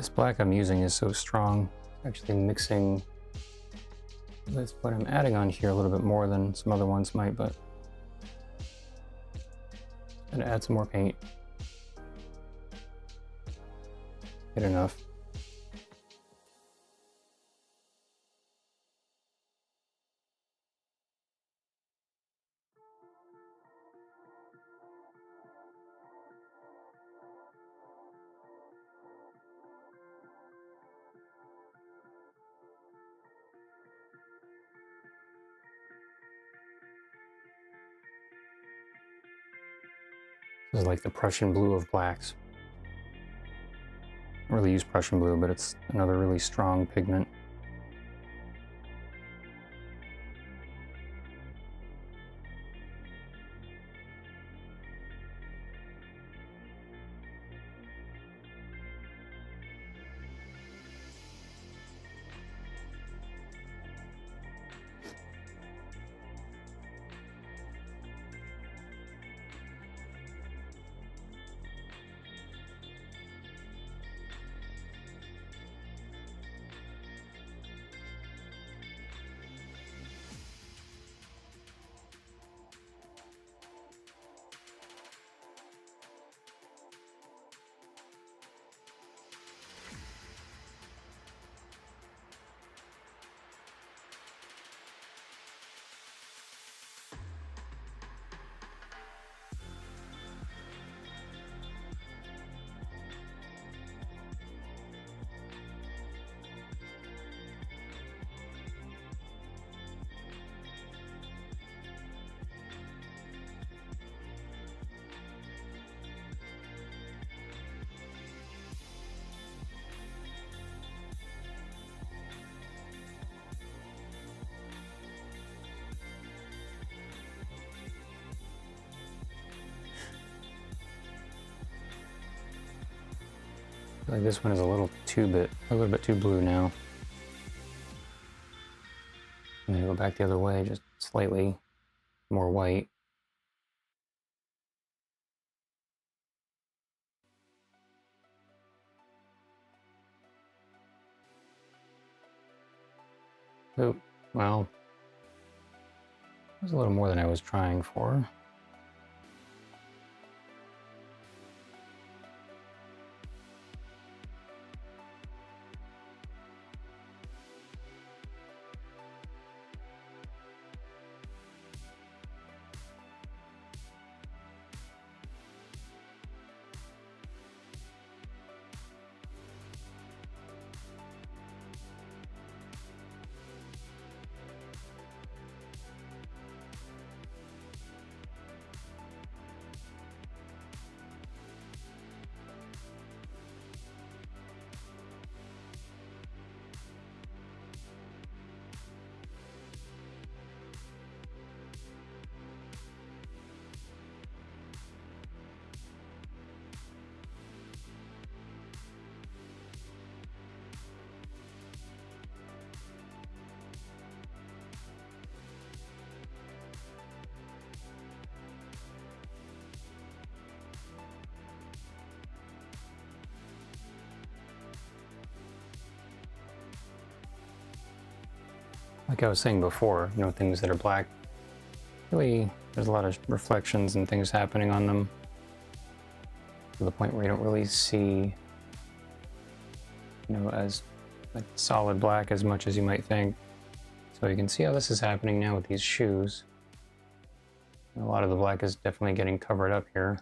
Speaker 1: This black I'm using is so strong, it's actually mixing with what I'm adding on here a little bit more than some other ones might, but I'm gonna add some more paint. Good enough. This is like the Prussian blue of blacks. I don't really use Prussian blue, but it's another really strong pigment. I feel like this one is a little bit too blue now. I'm gonna go back the other way, just slightly more white. Oh, well, that was a little more than I was trying for. Like I was saying before, you know, things that are black, really, there's a lot of reflections and things happening on them to the point where you don't really see, you know, as like solid black as much as you might think. So you can see how this is happening now with these shoes. A lot of the black is definitely getting covered up here.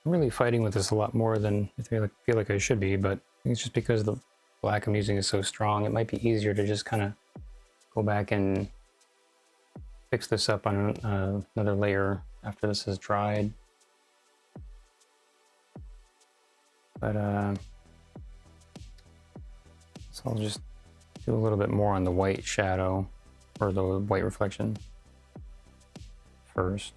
Speaker 1: I'm really fighting with this a lot more than I feel like I should be, but I think it's just because the black I'm using is so strong. It might be easier to just kind of go back and fix this up on another layer after this is dried. But so I'll just do a little bit more on the white shadow, or the white reflection first.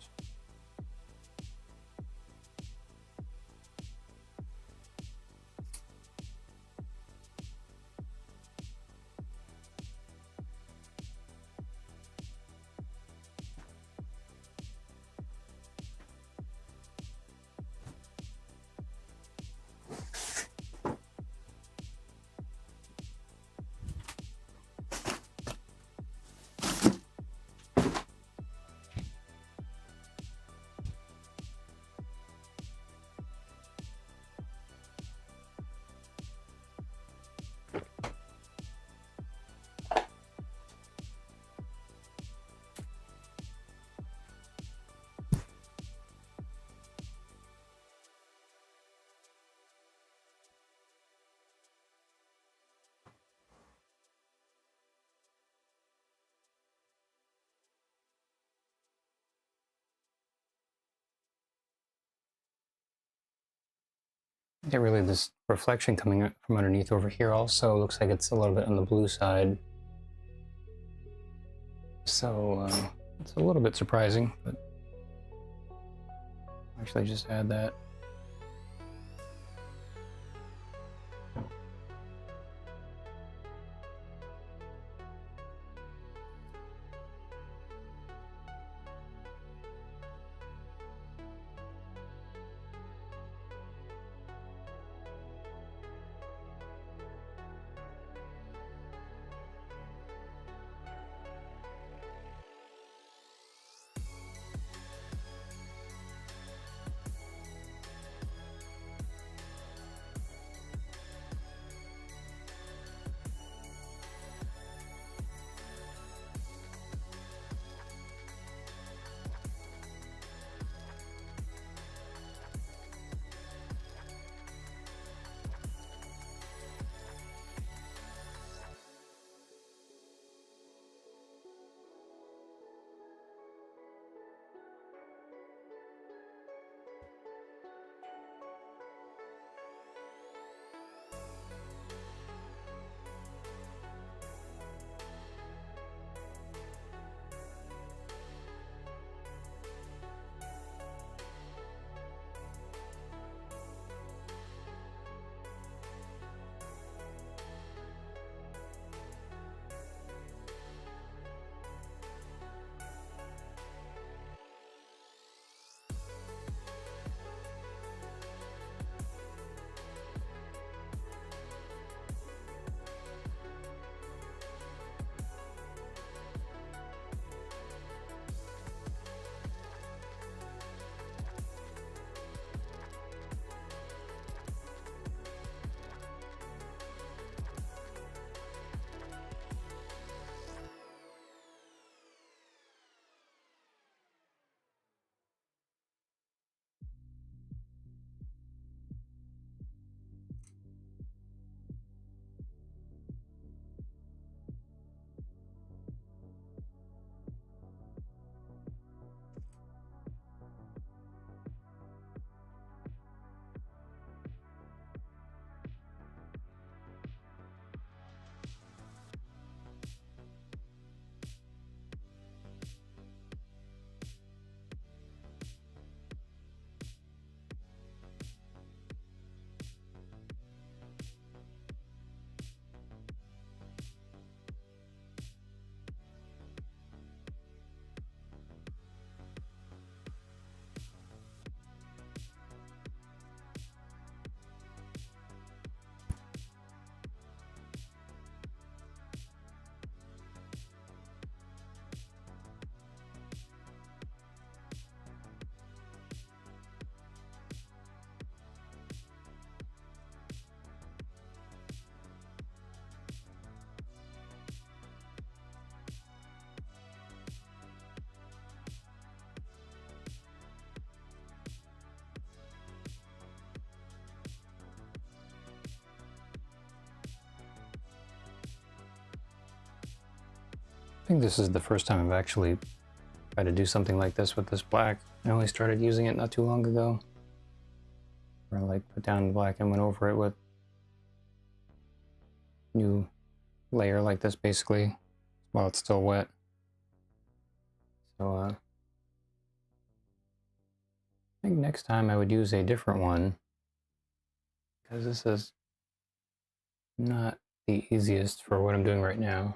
Speaker 1: Get really this reflection coming from underneath over here also looks like it's a little bit on the blue side. So it's a little bit surprising, but actually just add that. I think this is the first time I've actually tried to do something like this with this black. I only started using it not too long ago. Where I like put down the black and went over it with new layer like this basically while it's still wet. So I think next time I would use a different one because this is not the easiest for what I'm doing right now.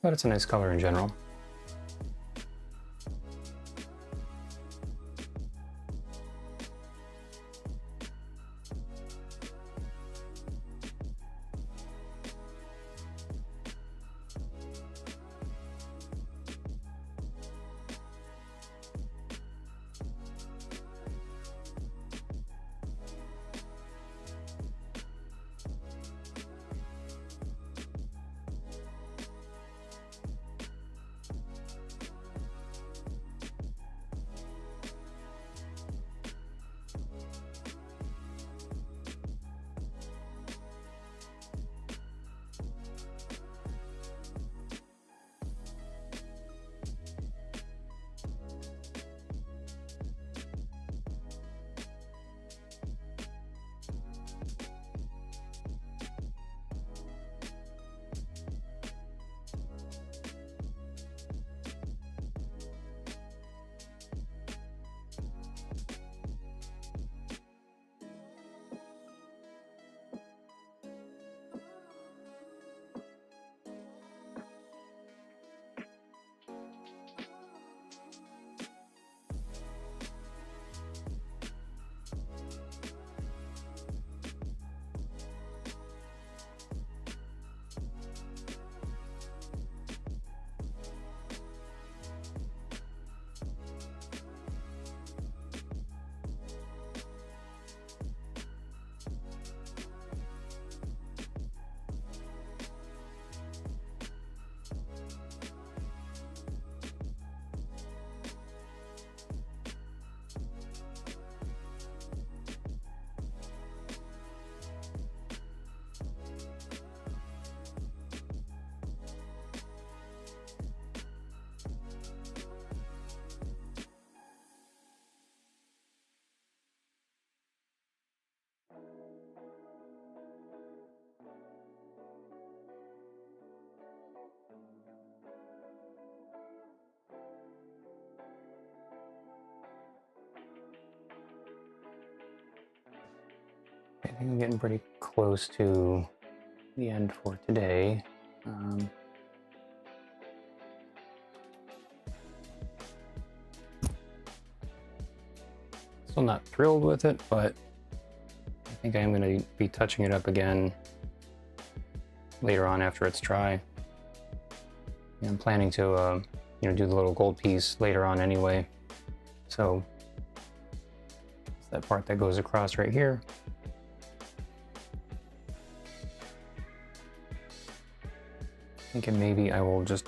Speaker 1: But it's a nice color in general. I think I'm getting pretty close to the end for today. Still not thrilled with it, but I think I am going to be touching it up again later on after it's dry. And I'm planning to do the little gold piece later on anyway. So it's that part that goes across right here. Thinking maybe I will just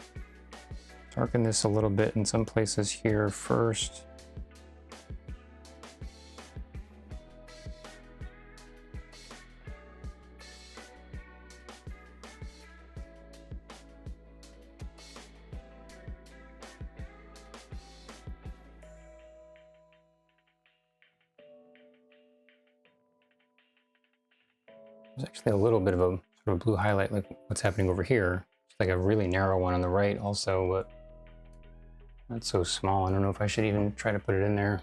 Speaker 1: darken this a little bit in some places here first. There's actually a little bit of a sort of blue highlight like what's happening over here. It's like a really narrow one on the right also, but that's so small. I don't know if I should even try to put it in there.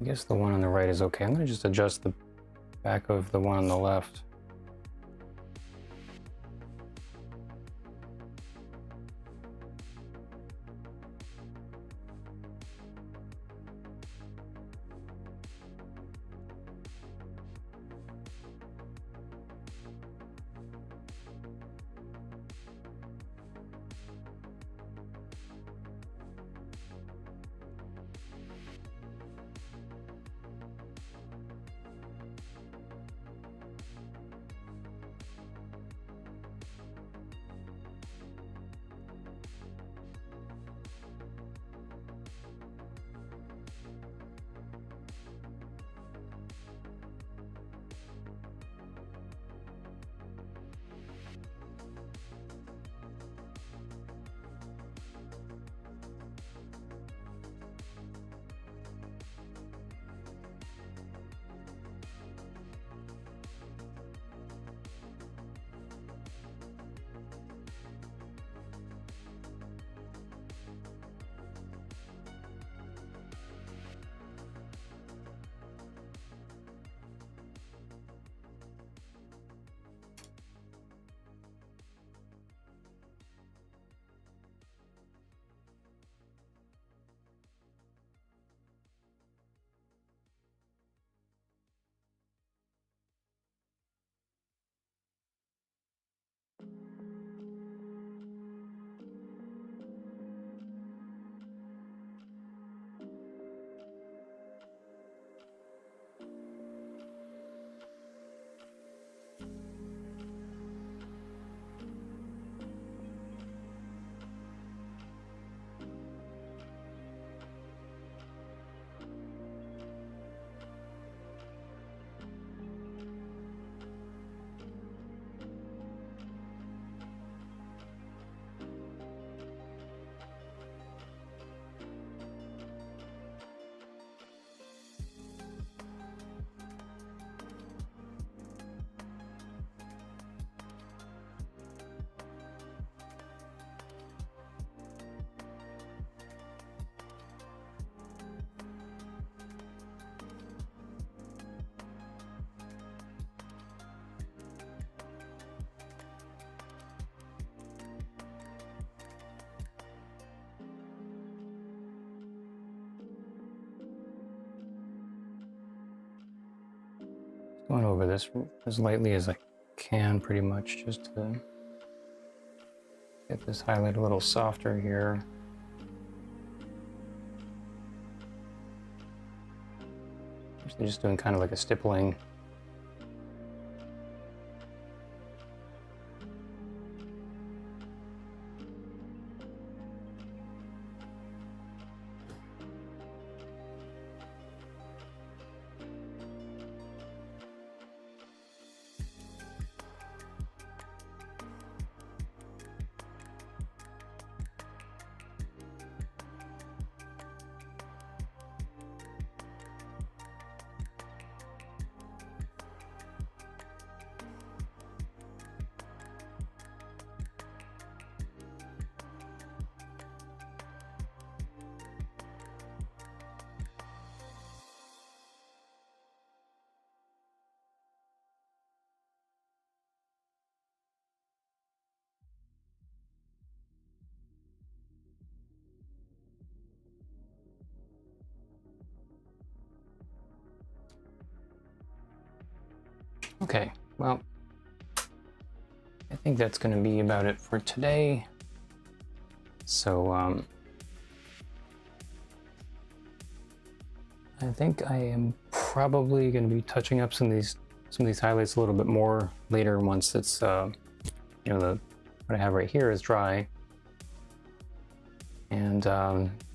Speaker 1: I guess the one on the right is okay. I'm going to just adjust the back of the one on the left. Going over this as lightly as I can, pretty much, just to get this highlight a little softer here. Just doing kind of like a stippling. Okay, well, I think that's going to be about it for today. So, I think I am probably going to be touching up some of these highlights a little bit more later once it's, you know, what I have right here is dry, and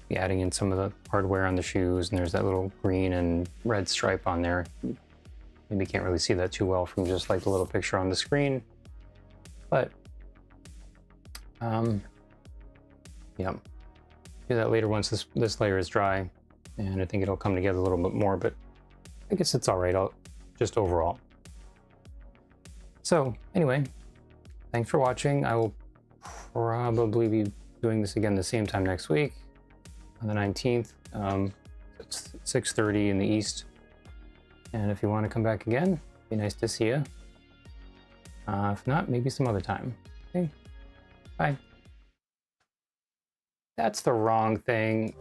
Speaker 1: be adding in some of the hardware on the shoes. And there's that little green and red stripe on there. Maybe can't really see that too well from just like the little picture on the screen, but yeah, do that later once this layer is dry, and I think it'll come together a little bit more, but I guess it's all right, just overall. So anyway, thanks for watching. I will probably be doing this again the same time next week on the 19th. It's 6:30 in the east. And if you want to come back again, be nice to see you. If not, maybe some other time. Okay, bye. That's the wrong thing.